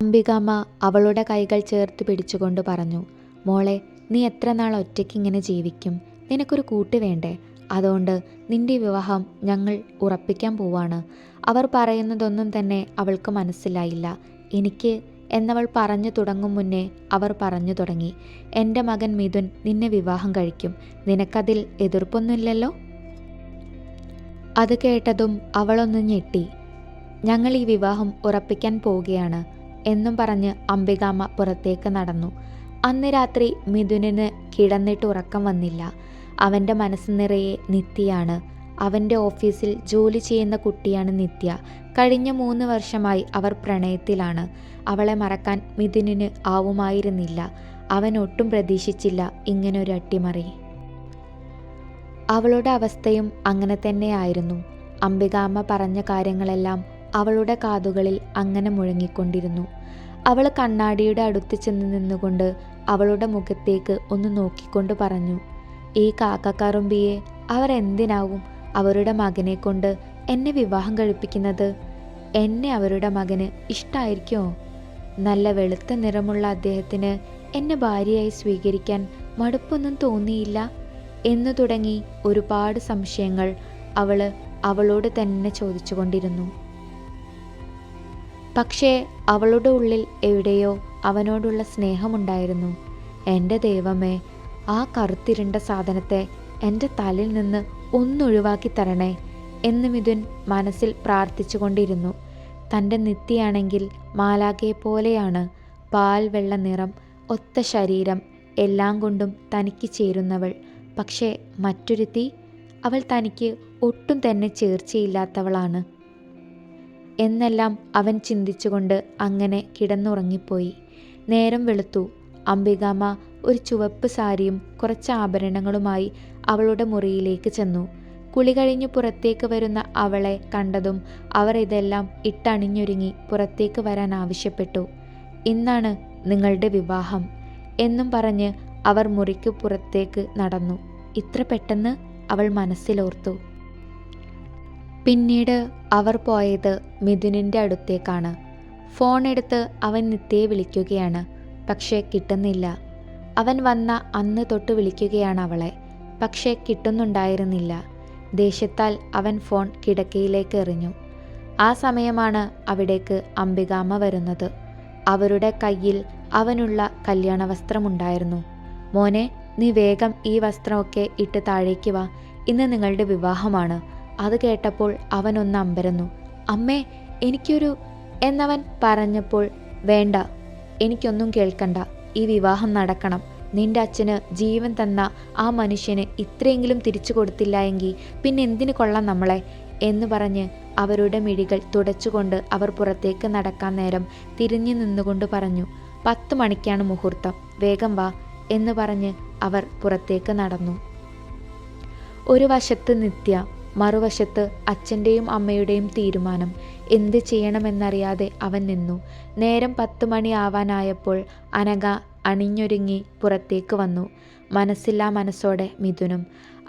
S1: അംബികാമ്മ അവളുടെ കൈകൾ ചേർത്ത് പിടിച്ചുകൊണ്ട് പറഞ്ഞു, മോളെ, നീ എത്ര നാൾ ഒറ്റയ്ക്ക് ഇങ്ങനെ ജീവിക്കും? നിനക്കൊരു കൂട്ട് വേണ്ടേ? അതുകൊണ്ട് നിന്റെ വിവാഹം ഞങ്ങൾ ഉറപ്പിക്കാൻ പോവാണ്. അവർ പറയുന്നതൊന്നും തന്നെ അവൾക്ക് മനസ്സിലായില്ല. എനിക്ക് എന്നവൾ പറഞ്ഞു തുടങ്ങും മുന്നേ അവർ പറഞ്ഞു തുടങ്ങി, എൻ്റെ മകൻ മിഥുൻ നിന്നെ വിവാഹം കഴിക്കും. നിനക്കതിൽ എതിർപ്പൊന്നുമില്ലല്ലോ? അത് കേട്ടതും അവളൊന്ന് ഞെട്ടി. ഞങ്ങൾ ഈ വിവാഹം ഉറപ്പിക്കാൻ പോവുകയാണ് എന്നും പറഞ്ഞ് അംബികാമ്മ പുറത്തേക്ക് നടന്നു. അന്ന് രാത്രി മിഥുനിന് കിടന്നിട്ട് ഉറക്കം വന്നില്ല. അവൻ്റെ മനസ്സ് നിറയെ നിത്യയാണ്. അവൻ്റെ ഓഫീസിൽ ജോലി ചെയ്യുന്ന കുട്ടിയാണ് നിത്യ. കഴിഞ്ഞ 3 വർഷമായി അവർ പ്രണയത്തിലാണ്. അവളെ മറക്കാൻ മിഥുനിന് ആവുമായിരുന്നില്ല. അവൻ ഒട്ടും പ്രതീക്ഷിച്ചില്ല ഇങ്ങനൊരു അട്ടിമറി. അവളുടെ അവസ്ഥയും അങ്ങനെ തന്നെയായിരുന്നു. അംബികാമ്മ പറഞ്ഞ കാര്യങ്ങളെല്ലാം അവളുടെ കാതുകളിൽ അങ്ങനെ മുഴങ്ങിക്കൊണ്ടിരുന്നു. അവൾ കണ്ണാടിയുടെ അടുത്ത് ചെന്ന് നിന്നുകൊണ്ട് അവളുടെ മുഖത്തേക്ക് ഒന്ന് നോക്കിക്കൊണ്ട് പറഞ്ഞു, ഈ കാക്കക്കറുമ്പിയെ അവർ എന്തിനാവും അവരുടെ മകനെ കൊണ്ട് എന്നെ വിവാഹം കഴിപ്പിക്കുന്നത്? എന്നെ അവരുടെ മകന് ഇഷ്ടമായിരിക്കുമോ? നല്ല വെളുത്ത നിറമുള്ള അദ്ദേഹത്തിന് എന്നെ ഭാര്യയായി സ്വീകരിക്കാൻ മടുപ്പൊന്നും തോന്നിയില്ല എന്നു തുടങ്ങി ഒരുപാട് സംശയങ്ങൾ അവളോട് തന്നെ ചോദിച്ചുകൊണ്ടിരുന്നു. പക്ഷേ അവളുടെ ഉള്ളിൽ എവിടെയോ അവനോടുള്ള സ്നേഹമുണ്ടായിരുന്നു. എൻ്റെ ദൈവമേ, ആ കറുത്തിരുണ്ട സാധനത്തെ എൻ്റെ തലയിൽ നിന്ന് ഒന്നൊഴിവാക്കി തരണേ എന്ന് മിഥുൻ മനസ്സിൽ പ്രാർത്ഥിച്ചു കൊണ്ടിരുന്നു. തൻ്റെ നിത്യയാണെങ്കിൽ മാലാഖയെ പോലെയാണ്. പാൽ വെള്ള നിറം, ഒത്ത ശരീരം, എല്ലാം കൊണ്ടും തനിക്ക് ചേരുന്നവൾ. പക്ഷേ മറ്റൊരുത്തി, അവൾ തനിക്ക് ഒട്ടും തന്നെ ചേർച്ചയില്ലാത്തവളാണ് എന്നെല്ലാം അവൻ ചിന്തിച്ചുകൊണ്ട് അങ്ങനെ കിടന്നുറങ്ങിപ്പോയി. നേരം വെളുത്തു. അംബികാമ്മ ഒരു ചുവപ്പ് സാരിയും കുറച്ച് ആഭരണങ്ങളുമായി അവളുടെ മുറിയിലേക്ക് ചെന്നു. കുളി കഴിഞ്ഞു പുറത്തേക്ക് വരുന്ന അവളെ കണ്ടതും അവർ ഇതെല്ലാം ഇട്ടണിഞ്ഞൊരുങ്ങി പുറത്തേക്ക് വരാൻ ആവശ്യപ്പെട്ടു. ഇന്നാണ് നിങ്ങളുടെ വിവാഹം എന്നും പറഞ്ഞ് അവർ മുറിക്ക് പുറത്തേക്ക് നടന്നു. ഇത്ര പെട്ടെന്ന് അവൾ മനസ്സിലോർത്തു. പിന്നീട് അവർ പോയത് മിഥുനിൻ്റെ അടുത്തേക്കാണ്. ഫോൺ എടുത്ത് അവൻ നിത്യയെ വിളിക്കുകയാണ്. പക്ഷേ കിട്ടുന്നില്ല. അവൻ വന്ന അന്ന് തൊട്ട് വിളിക്കുകയാണ് അവളെ. പക്ഷേ കിട്ടുന്നുണ്ടായിരുന്നില്ല. ദേഷ്യത്താൽ അവൻ ഫോൺ കിടക്കയിലേക്ക് എറിഞ്ഞു. ആ സമയമാണ് അവിടേക്ക് അംബികാമ്മ വരുന്നത്. അവരുടെ കയ്യിൽ അവനുള്ള കല്യാണ വസ്ത്രമുണ്ടായിരുന്നു. മോനെ, നീ വേഗം ഈ വസ്ത്രമൊക്കെ ഇട്ട് താഴേക്ക് വാ, ഇന്ന് നിങ്ങളുടെ വിവാഹമാണ്. അത് കേട്ടപ്പോൾ അവനൊന്ന് അമ്പരന്നു. അമ്മേ, എനിക്കൊരു എന്നവൻ പറഞ്ഞപ്പോൾ, വേണ്ട, എനിക്കൊന്നും കേൾക്കണ്ട, ഈ വിവാഹം നടക്കണം. നിന്റെ അച്ഛന് ജീവൻ തന്ന ആ മനുഷ്യന് ഇത്രയെങ്കിലും തിരിച്ചു കൊടുത്തില്ല എങ്കിൽ പിന്നെ എന്തിനു കൊള്ളാം നമ്മളെ എന്ന് പറഞ്ഞ് അവരുടെ മിഴികൾ തുടച്ചുകൊണ്ട് അവർ പുറത്തേക്ക് നടക്കാൻ നേരം തിരിഞ്ഞു നിന്നുകൊണ്ട് പറഞ്ഞു, 10 മണിക്കാണ് മുഹൂർത്തം, വേഗം വാ എന്ന് പറഞ്ഞ് അവർ പുറത്തേക്ക് നടന്നു. ഒരു വശത്ത് നിത്യ, മറുവശത്ത് അച്ഛൻ്റെയും അമ്മയുടെയും തീരുമാനം. എന്ത് ചെയ്യണമെന്നറിയാതെ അവൻ നിന്നു. നേരം 10 മണി ആവാനായപ്പോൾ അനഘ അണിഞ്ഞൊരുങ്ങി പുറത്തേക്ക് വന്നു. മനസ്സില്ലാ മനസ്സോടെ മിഥുനും.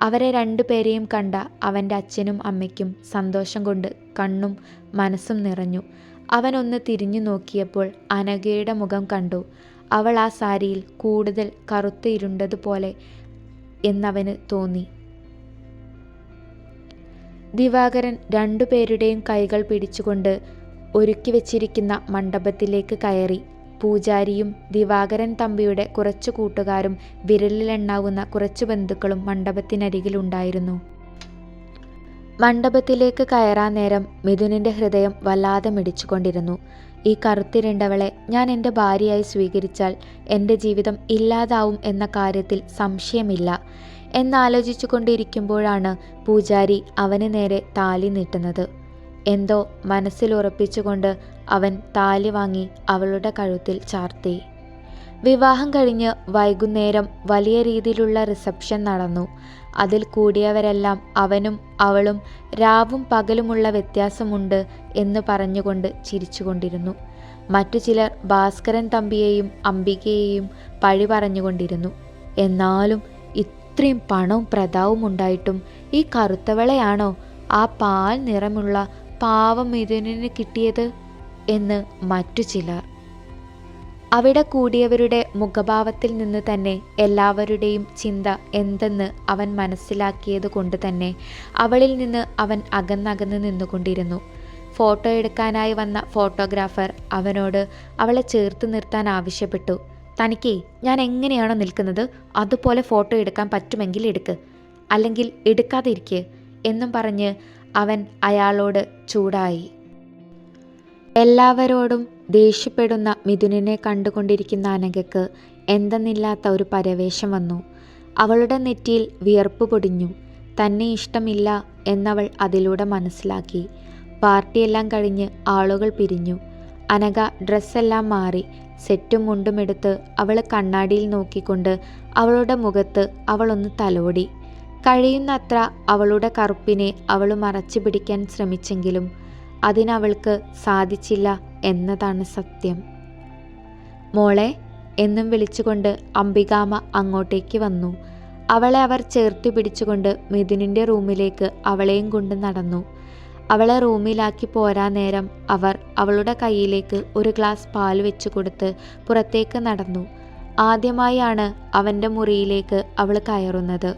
S1: അവരെ 2 പേരെയും കണ്ട അവൻ്റെ അച്ഛനും അമ്മയ്ക്കും സന്തോഷം കൊണ്ട് കണ്ണും മനസ്സും നിറഞ്ഞു. അവനൊന്ന് തിരിഞ്ഞു നോക്കിയപ്പോൾ അനഘയുടെ മുഖം കണ്ടു. അവൾ ആ സാരിയിൽ കൂടുതൽ കറുത്ത് ഇരുണ്ടതുപോലെ എന്നവന് തോന്നി. ദിവാകരൻ 2 പേരുടെയും കൈകൾ പിടിച്ചുകൊണ്ട് ഒരുക്കി വെച്ചിരിക്കുന്ന മണ്ഡപത്തിലേക്ക് കയറി. പൂജാരിയും ദിവാകരൻ തമ്പിയുടെ കുറച്ചു കൂട്ടുകാരും വിരലിലെണ്ണാവുന്ന കുറച്ചു ബന്ധുക്കളും മണ്ഡപത്തിനരികിലുണ്ടായിരുന്നു. മണ്ഡപത്തിലേക്ക് കയറാൻ നേരം മിഥുനിൻ്റെ ഹൃദയം വല്ലാതെ മിടിച്ചുകൊണ്ടിരുന്നു. ഈ കറുത്തിരണ്ടവളെ ഞാൻ എൻ്റെ ഭാര്യയായി സ്വീകരിച്ചാൽ എൻ്റെ ജീവിതം ഇല്ലാതാവും എന്ന കാര്യത്തിൽ സംശയമില്ല എന്നാലോചിച്ചു കൊണ്ടിരിക്കുമ്പോഴാണ് പൂജാരി അവന് നേരെ താലി നീട്ടുന്നത്. എന്തോ മനസ്സിലുറപ്പിച്ചുകൊണ്ട് അവൻ താലി വാങ്ങി അവളുടെ കഴുത്തിൽ ചാർത്തി. വിവാഹം കഴിഞ്ഞ് വൈകുന്നേരം വലിയ രീതിയിലുള്ള റിസപ്ഷൻ നടന്നു. അതിൽ കൂടിയവരെല്ലാം അവനും അവളും രാവും പകലുമുള്ള വ്യത്യാസമുണ്ട് എന്ന് പറഞ്ഞുകൊണ്ട് ചിരിച്ചുകൊണ്ടിരുന്നു. മറ്റു ചിലർ ഭാസ്കരൻ തമ്പിയെയും അംബികയെയും പഴി പറഞ്ഞുകൊണ്ടിരുന്നു. എന്നാലും ഇത്രയും പണവും പ്രതാവും ഉണ്ടായിട്ടും ഈ കറുത്തവളെയാണോ ആ പാൽ നിറമുള്ള പാവം മിഥുനിന് കിട്ടിയത് എന്ന് മറ്റു ചിലർ. അവിടെ കൂടിയവരുടെ മുഖഭാവത്തിൽ നിന്ന് തന്നെ എല്ലാവരുടെയും ചിന്ത എന്തെന്ന് അവൻ മനസ്സിലാക്കിയത് കൊണ്ട് തന്നെ അവളിൽ നിന്ന് അവൻ അകന്നകന്ന് നിന്നുകൊണ്ടിരുന്നു. ഫോട്ടോ എടുക്കാനായി വന്ന ഫോട്ടോഗ്രാഫർ അവനോട് അവളെ ചേർത്ത് നിർത്താൻ ആവശ്യപ്പെട്ടു. തനിക്ക് ഞാൻ എങ്ങനെയാണോ നിൽക്കുന്നത് അതുപോലെ ഫോട്ടോ എടുക്കാൻ പറ്റുമെങ്കിൽ എടുക്ക്, അല്ലെങ്കിൽ എടുക്കാതെ ഇരിക്ക് എന്നും പറഞ്ഞ് അവൻ അയാളോട് ചൂടായി. എല്ലാവരോടും ദേഷ്യപ്പെടുന്ന മിഥുനിനെ കണ്ടുകൊണ്ടിരിക്കുന്ന അനഘയ്ക്ക് എന്തെന്നില്ലാത്ത ഒരു പരവേശം വന്നു. അവളുടെ നെറ്റിയിൽ വിയർപ്പ് പൊടിഞ്ഞു. തന്നെ ഇഷ്ടമില്ല എന്നവൾ അതിലൂടെ മനസ്സിലാക്കി. പാർട്ടിയെല്ലാം കഴിഞ്ഞ് ആളുകൾ പിരിഞ്ഞു. അനഘ ഡ്രസ്സെല്ലാം മാറി സെറ്റും മുണ്ടുമെടുത്ത് അവൾ കണ്ണാടിയിൽ നോക്കിക്കൊണ്ട് അവളുടെ മുഖത്ത് അവളൊന്ന് തലോടി. കഴിയുന്നത്ര അവളുടെ കറുപ്പിനെ അവൾ മറച്ചു പിടിക്കാൻ ശ്രമിച്ചെങ്കിലും അതിനവൾക്ക് സാധിച്ചില്ല എന്നതാണ് സത്യം. മോളെ എന്നും വിളിച്ചുകൊണ്ട് അംബികാമ്മ അങ്ങോട്ടേക്ക് വന്നു. അവളെ അവർ ചേർത്ത് പിടിച്ചുകൊണ്ട് മിഥുനിൻ്റെ റൂമിലേക്ക് അവളെയും കൊണ്ട് നടന്നു. അവളെ റൂമിലാക്കി പോരാ നേരം അവർ അവളുടെ കയ്യിലേക്ക് ഒരു ഗ്ലാസ് പാൽ വെച്ചു കൊടുത്ത് പുറത്തേക്ക് നടന്നു. ആദ്യമായാണ് അവൻ്റെ മുറിയിലേക്ക് അവൾ കയറുന്നത്.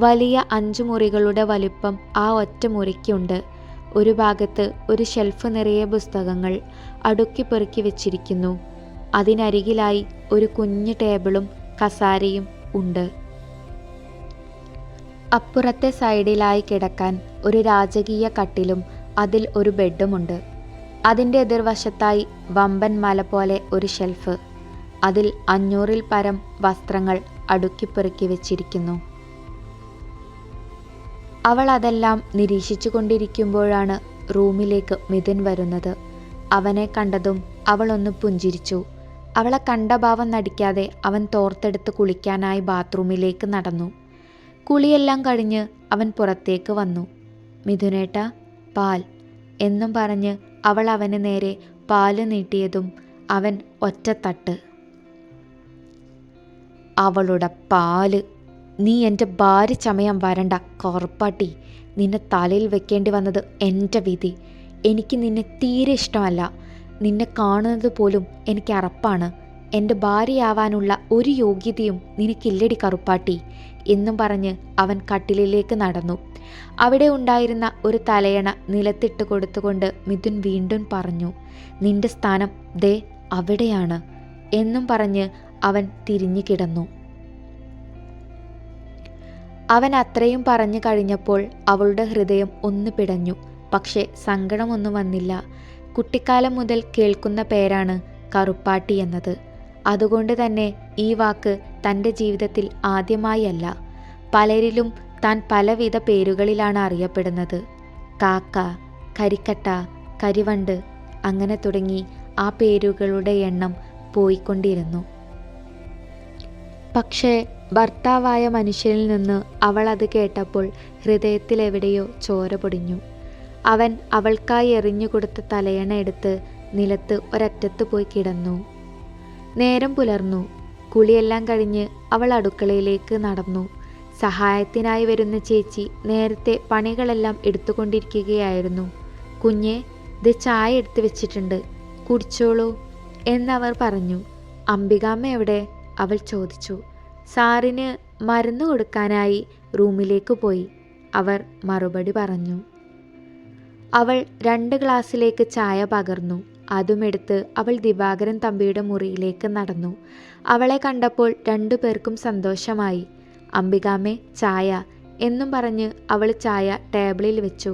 S1: വലിയ 5 മുറികളുടെ വലിപ്പം ആ ഒറ്റ മുറിക്കുണ്ട്. ഒരു ഭാഗത്ത് ഒരു ഷെൽഫ് നിറയെ പുസ്തകങ്ങൾ അടുക്കി പെറുക്കി വെച്ചിരിക്കുന്നു. അതിനരികിലായി ഒരു കുഞ്ഞു ടേബിളും കസാരയും ഉണ്ട്. അപ്പുറത്തെ സൈഡിലായി കിടക്കാൻ ഒരു രാജകീയ കട്ടിലും അതിൽ ഒരു ബെഡുമുണ്ട്. അതിൻ്റെ എതിർവശത്തായി വമ്പൻ മല പോലെ ഒരു ഷെൽഫ്. അതിൽ 500-ൽ പരം വസ്ത്രങ്ങൾ അടുക്കിപ്പെറുക്കി വെച്ചിരിക്കുന്നു. അവൾ അതെല്ലാം നിരീക്ഷിച്ചു കൊണ്ടിരിക്കുമ്പോഴാണ് റൂമിലേക്ക് മിഥുൻ വരുന്നത്. അവനെ കണ്ടതും അവളൊന്ന് പുഞ്ചിരിച്ചു. അവളെ കണ്ട ഭാവം നടിക്കാതെ അവൻ തോർത്തെടുത്ത് കുളിക്കാനായി ബാത്റൂമിലേക്ക് നടന്നു. കുളിയെല്ലാം കഴിഞ്ഞ് അവൻ പുറത്തേക്ക് വന്നു. മിഥുനേട്ടാ, പാൽ എന്നും പറഞ്ഞ് അവൾ അവന് നേരെ പാല് നീട്ടിയതും അവൻ ഒറ്റത്തട്ട്. അവളുടെ പാല്! നീ എൻ്റെ ഭാര്യ ചമയാൻ വരണ്ട കറുപ്പാട്ടി. നിന്നെ തലയിൽ വെക്കേണ്ടി വന്നത് എൻ്റെ വിധി. എനിക്ക് നിന്നെ തീരെ ഇഷ്ടമല്ല. നിന്നെ കാണുന്നത് പോലും എനിക്ക് അറപ്പാണ്. എൻ്റെ ഭാര്യയാവാനുള്ള ഒരു യോഗ്യതയും നിനക്കില്ലടി കറുപ്പാട്ടി എന്നും പറഞ്ഞ് അവൻ കട്ടിലിലേക്ക് നടന്നു. അവിടെ ഉണ്ടായിരുന്ന ഒരു തലയണ നിലത്തിട്ട് കൊടുത്തുകൊണ്ട് മിഥുൻ വീണ്ടും പറഞ്ഞു, നിന്റെ സ്ഥാനം ദേ അവിടെയാണ് എന്നും പറഞ്ഞ് അവൻ തിരിഞ്ഞു കിടന്നു. അവൻ അത്രയും പറഞ്ഞു കഴിഞ്ഞപ്പോൾ അവളുടെ ഹൃദയം ഒന്ന് പിടഞ്ഞു. പക്ഷേ സങ്കടമൊന്നും വന്നില്ല. കുട്ടിക്കാലം മുതൽ കേൾക്കുന്ന പേരാണ് കറുപ്പാട്ടി എന്നത്. അതുകൊണ്ട് തന്നെ ഈ വാക്ക് തൻ്റെ ജീവിതത്തിൽ ആദ്യമായല്ല. പലരിലും താൻ പലവിധ പേരുകളിലാണ് അറിയപ്പെടുന്നത്. കാക്ക, കരിക്കട്ട, കരിവണ്ട്, അങ്ങനെ തുടങ്ങി ആ പേരുകളുടെ എണ്ണം പോയിക്കൊണ്ടിരുന്നു. പക്ഷേ ഭർത്താവായ മനുഷ്യനിൽ നിന്ന് അവൾ അത് കേട്ടപ്പോൾ ഹൃദയത്തിലെവിടെയോ ചോര പൊടിഞ്ഞു. അവൻ അവൾക്കായി എറിഞ്ഞുകൊടുത്ത തലയണ എടുത്ത് നിലത്ത് ഒരറ്റത്ത് പോയി കിടന്നു. നേരം പുലർന്നു. കുളിയെല്ലാം കഴിഞ്ഞ് അവൾ അടുക്കളയിലേക്ക് നടന്നു. സഹായത്തിനായി വരുന്ന ചേച്ചി നേരത്തെ പണികളെല്ലാം എടുത്തുകൊണ്ടിരിക്കുകയായിരുന്നു. കുഞ്ഞെ, ഇത് ചായ എടുത്തു വെച്ചിട്ടുണ്ട്, കുടിച്ചോളൂ എന്നവർ പറഞ്ഞു. അംബികാമ്മ എവിടെ? അവൾ ചോദിച്ചു. സാറിന് മരുന്ന് കൊടുക്കാനായി റൂമിലേക്ക് പോയി, അവർ മറുപടി പറഞ്ഞു. അവൾ 2 ഗ്ലാസ്സിലേക്ക് ചായ പകർന്നു. അതുമെടുത്ത് അവൾ ദിവാകരൻ തമ്പിയുടെ മുറിയിലേക്ക് നടന്നു. അവളെ കണ്ടപ്പോൾ 2 പേർക്കും സന്തോഷമായി. അംബികാമ്മേ, ചായ എന്നും പറഞ്ഞ് അവൾ ചായ ടേബിളിൽ വെച്ചു.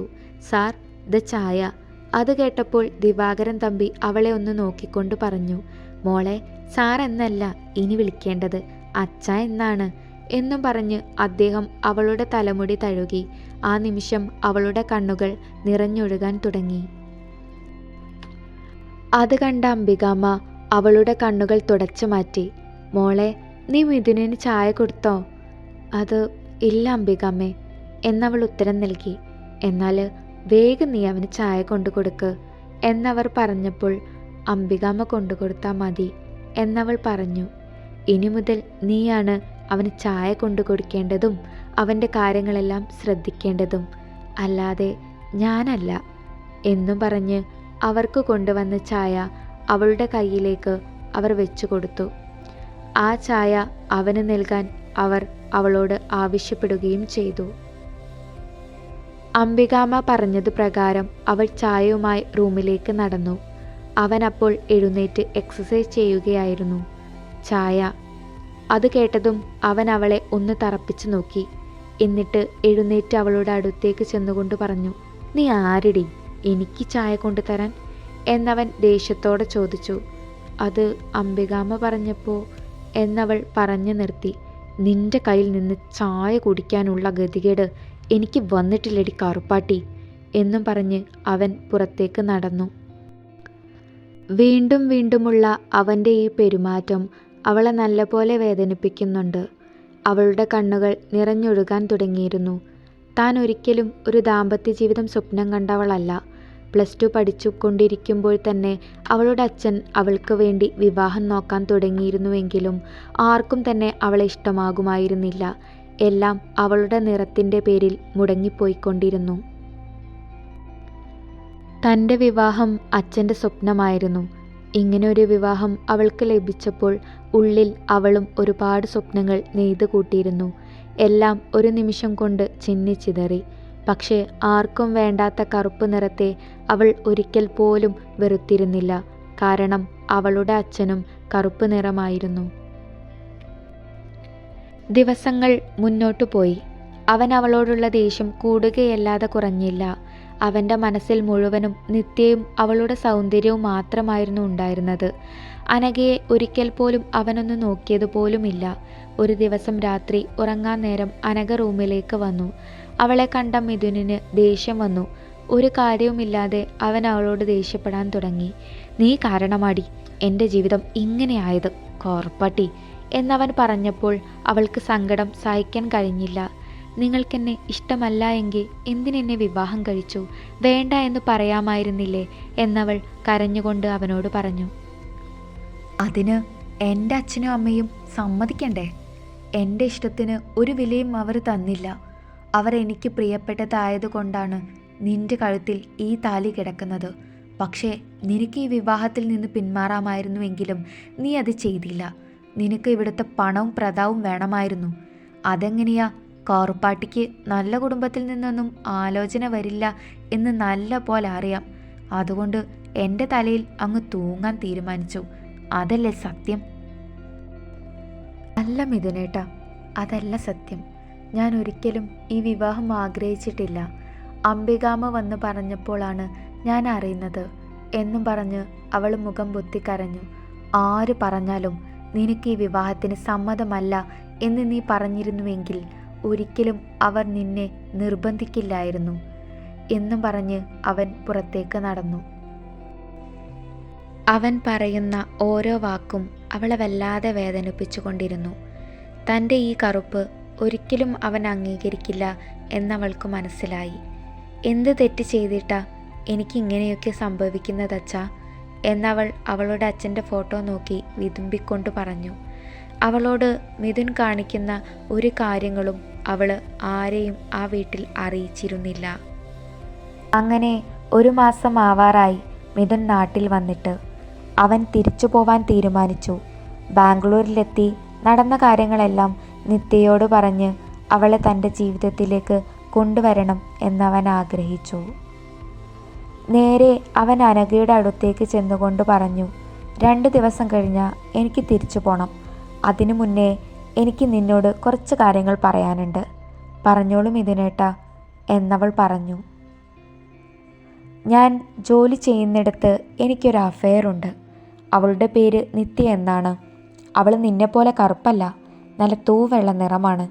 S1: സാർ, ഇത് ചായ. അത് കേട്ടപ്പോൾ ദിവാകരൻ തമ്പി അവളെ ഒന്ന് നോക്കിക്കൊണ്ട് പറഞ്ഞു, മോളെ, സാർ എന്നല്ല ഇനി വിളിക്കേണ്ടത്, അച്ഛ എന്നാണ് എന്നും പറഞ്ഞ് അദ്ദേഹം അവളുടെ തലമുടി തഴുകി. ആ നിമിഷം അവളുടെ കണ്ണുകൾ നിറഞ്ഞൊഴുകാൻ തുടങ്ങി. അത് കണ്ട അംബികാമ്മ അവളുടെ കണ്ണുകൾ തുടച്ചു മാറ്റി. മോളെ, നീ മിഥുനിന് ചായ കൊടുത്തോ? അത് ഇല്ല അംബികാമ്മേ എന്നവൾ ഉത്തരം നൽകി. എന്നാൽ വേഗം നീ അവന് ചായ കൊണ്ടു കൊടുക്ക് എന്നവർ പറഞ്ഞപ്പോൾ അംബികാമ്മ കൊണ്ടുകൊടുത്താൽ മതി എന്നവൾ പറഞ്ഞു. ഇനി മുതൽ നീയാണ് അവന് ചായ കൊണ്ടു കൊടുക്കേണ്ടതും അവൻ്റെ കാര്യങ്ങളെല്ലാം ശ്രദ്ധിക്കേണ്ടതും, അല്ലാതെ ഞാനല്ല എന്നും പറഞ്ഞ് അവർക്ക് കൊണ്ടുവന്ന ചായ അവളുടെ കയ്യിലേക്ക് അവർ വെച്ചു കൊടുത്തു. ആ ചായ അവന് നൽകാൻ അവർ അവളോട് ആവശ്യപ്പെടുകയും ചെയ്തു. അംബികാമ്മ പറഞ്ഞത് പ്രകാരം അവൾ ചായയുമായി റൂമിലേക്ക് നടന്നു. അവൻ അപ്പോൾ എഴുന്നേറ്റ് എക്സസൈസ് ചെയ്യുകയായിരുന്നു. ചായ. അത് കേട്ടതും അവൻ അവളെ ഒന്ന് തറപ്പിച്ചു നോക്കി. എന്നിട്ട് എഴുന്നേറ്റ് അവളുടെ അടുത്തേക്ക് ചെന്നുകൊണ്ട് പറഞ്ഞു, നീ ആരെടി എനിക്ക് ചായ കൊണ്ടുതരാൻ എന്നവൻ ദേഷ്യത്തോടെ ചോദിച്ചു. അത് അംബികാമ്മ പറഞ്ഞപ്പോൾ എന്നവൾ പറഞ്ഞു നിർത്തി. നിന്റെ കയ്യിൽ നിന്ന് ചായ കുടിക്കാനുള്ള ഗതികേട് എനിക്ക് വന്നിട്ടില്ലടി കറുപ്പാട്ടി എന്നും പറഞ്ഞ് അവൻ പുറത്തേക്ക് നടന്നു. വീണ്ടും വീണ്ടുമുള്ള അവൻ്റെ ഈ പെരുമാറ്റം അവളെ നല്ലപോലെ വേദനിപ്പിക്കുന്നുണ്ട്. അവളുടെ കണ്ണുകൾ നിറഞ്ഞൊഴുകാൻ തുടങ്ങിയിരുന്നു. താൻ ഒരിക്കലും ഒരു ദാമ്പത്യ ജീവിതം സ്വപ്നം കണ്ടവളല്ല. +2 പഠിച്ചു കൊണ്ടിരിക്കുമ്പോൾ തന്നെ അവളുടെ അച്ഛൻ അവൾക്ക് വേണ്ടി വിവാഹം നോക്കാൻ തുടങ്ങിയിരുന്നുവെങ്കിലും ആർക്കും തന്നെ അവളെ ഇഷ്ടമാകുമായിരുന്നില്ല. എല്ലാം അവളുടെ നിറത്തിൻ്റെ പേരിൽ മുടങ്ങിപ്പോയിക്കൊണ്ടിരുന്നു. തൻ്റെ വിവാഹം അച്ഛൻ്റെ സ്വപ്നമായിരുന്നു. ഇങ്ങനെ ഒരു വിവാഹം അവൾക്ക് ലഭിച്ചപ്പോൾ ഉള്ളിൽ അവളും ഒരുപാട് സ്വപ്നങ്ങൾ നെയ്തു കൂട്ടിയിരുന്നു. എല്ലാം ഒരു നിമിഷം കൊണ്ട് ചിന്നിച്ചിതറി. പക്ഷേ ആർക്കും വേണ്ടാത്ത കറുപ്പ് നിറത്തെ അവൾ ഒരിക്കൽ പോലും വെറുത്തിരുന്നില്ല. കാരണം അവളുടെ അച്ഛനും കറുപ്പ് നിറമായിരുന്നു. ദിവസങ്ങൾ മുന്നോട്ടു പോയി. അവൻ അവളോടുള്ള ദേഷ്യം കൂടുകയല്ലാതെ കുറഞ്ഞില്ല. അവൻ്റെ മനസ്സിൽ മുഴുവനും നിത്യയും അവളുടെ സൗന്ദര്യവും മാത്രമായിരുന്നു ഉണ്ടായിരുന്നത്. അനഘയെ ഒരിക്കൽ പോലും അവനൊന്ന് നോക്കിയതുപോലുമില്ല. ഒരു ദിവസം രാത്രി ഉറങ്ങാൻ നേരം അനഘ റൂമിലേക്ക് വന്നു. അവളെ കണ്ട മിഥുനിന് ദേഷ്യം വന്നു. ഒരു കാര്യവുമില്ലാതെ അവൻ അവളോട് ദേഷ്യപ്പെടാൻ തുടങ്ങി. നീ കാരണമാടി എൻ്റെ ജീവിതം ഇങ്ങനെയായത് കോർപ്പട്ടി എന്നവൻ പറഞ്ഞപ്പോൾ അവൾക്ക് സങ്കടം സഹിക്കാൻ കഴിഞ്ഞില്ല. നിങ്ങൾക്കെന്നെ ഇഷ്ടമല്ല എങ്കിൽ എന്തിനെന്നെ വിവാഹം കഴിച്ചു? വേണ്ട എന്ന് പറയാമായിരുന്നില്ലേ എന്നവൾ കരഞ്ഞുകൊണ്ട് അവനോട് പറഞ്ഞു. അതിന് എൻ്റെ അച്ഛനും അമ്മയും സമ്മതിക്കണ്ടേ? എൻ്റെ ഇഷ്ടത്തിന് ഒരു വിലയും അവർ തന്നില്ല. അവർ എനിക്ക് പ്രിയപ്പെട്ടതായതുകൊണ്ടാണ് നിന്റെ കഴുത്തിൽ ഈ താലി കിടക്കുന്നത്. പക്ഷേ നിനക്ക് ഈ വിവാഹത്തിൽ നിന്ന് പിന്മാറാമായിരുന്നുവെങ്കിലും നീ അത് ചെയ്തില്ല. നിനക്ക് ഇവിടുത്തെ പണവും പ്രതാവും വേണമായിരുന്നു. അതെങ്ങനെയാ? കോർപ്പാട്ടിക്ക് നല്ല കുടുംബത്തിൽ നിന്നൊന്നും ആലോചന വരില്ല എന്ന് നല്ല പോലെ അറിയാം. അതുകൊണ്ട് എൻ്റെ തലയിൽ അങ്ങ് തൂങ്ങാൻ തീരുമാനിച്ചു. അതല്ലേ സത്യം? അല്ല മിഥുനേട്ട, അതല്ല സത്യം. ഞാൻ ഒരിക്കലും ഈ വിവാഹം ആഗ്രഹിച്ചിട്ടില്ല. അംബികാമ്മ വന്ന് പറഞ്ഞപ്പോഴാണ് ഞാൻ അറിയുന്നത് എന്നും പറഞ്ഞ് അവൾ മുഖം പൊത്തിക്കരഞ്ഞു. ആര് പറഞ്ഞാലും നിനക്ക് ഈ വിവാഹത്തിന് സമ്മതമല്ല എന്ന് നീ പറഞ്ഞിരുന്നുവെങ്കിൽ ഒരിക്കലും അവർ നിന്നെ നിർബന്ധിക്കില്ലായിരുന്നു എന്നും പറഞ്ഞ് അവൻ പുറത്തേക്ക് നടന്നു. അവൻ പറയുന്ന ഓരോ വാക്കും അവളെ വല്ലാതെ വേദനിപ്പിച്ചുകൊണ്ടിരുന്നു. തൻ്റെ ഈ കറുപ്പ് ഒരിക്കലും അവൻ അംഗീകരിക്കില്ല എന്നവൾക്ക് മനസ്സിലായി. എന്ത് തെറ്റ് ചെയ്തിട്ടാ എനിക്കിങ്ങനെയൊക്കെ സംഭവിക്കുന്നതച്ചാ എന്നവൾ അവളുടെ അച്ഛൻ്റെ ഫോട്ടോ നോക്കി വിതുമ്പിക്കൊണ്ട് പറഞ്ഞു. അവളോട് മിഥുൻ കാണിക്കുന്ന ഒരു കാര്യങ്ങളും അവൾ ആരെയും ആ വീട്ടിൽ അറിയിച്ചിരുന്നില്ല. അങ്ങനെ 1 മാസം ആവാറായി മിഥുൻ നാട്ടിൽ വന്നിട്ട്. അവൻ തിരിച്ചു പോവാൻ തീരുമാനിച്ചു. ബാംഗ്ലൂരിലെത്തി നടന്ന കാര്യങ്ങളെല്ലാം നിത്യയോട് പറഞ്ഞ് അവളെ തൻ്റെ ജീവിതത്തിലേക്ക് കൊണ്ടുവരണം എന്നവൻ ആഗ്രഹിച്ചു. നേരെ അവൻ അനഘയുടെ അടുത്തേക്ക് ചെന്നുകൊണ്ട് പറഞ്ഞു, 2 ദിവസം കഴിഞ്ഞാൽ എനിക്ക് തിരിച്ചു പോകണം. അതിനു മുന്നേ എനിക്ക് നിന്നോട് കുറച്ച് കാര്യങ്ങൾ പറയാനുണ്ട്. പറഞ്ഞോളൂ മിഥുനേട്ടാ എന്നവൾ പറഞ്ഞു. ഞാൻ ജോലി ചെയ്യുന്നിടത്ത് എനിക്കൊരു അഫെയർ ഉണ്ട്. അവളുടെ പേര് നിത്യ എന്നാണ്. അവൾ നിന്നെപ്പോലെ കറുപ്പല്ല, നല്ല തൂവെള്ള നിറമാണ്.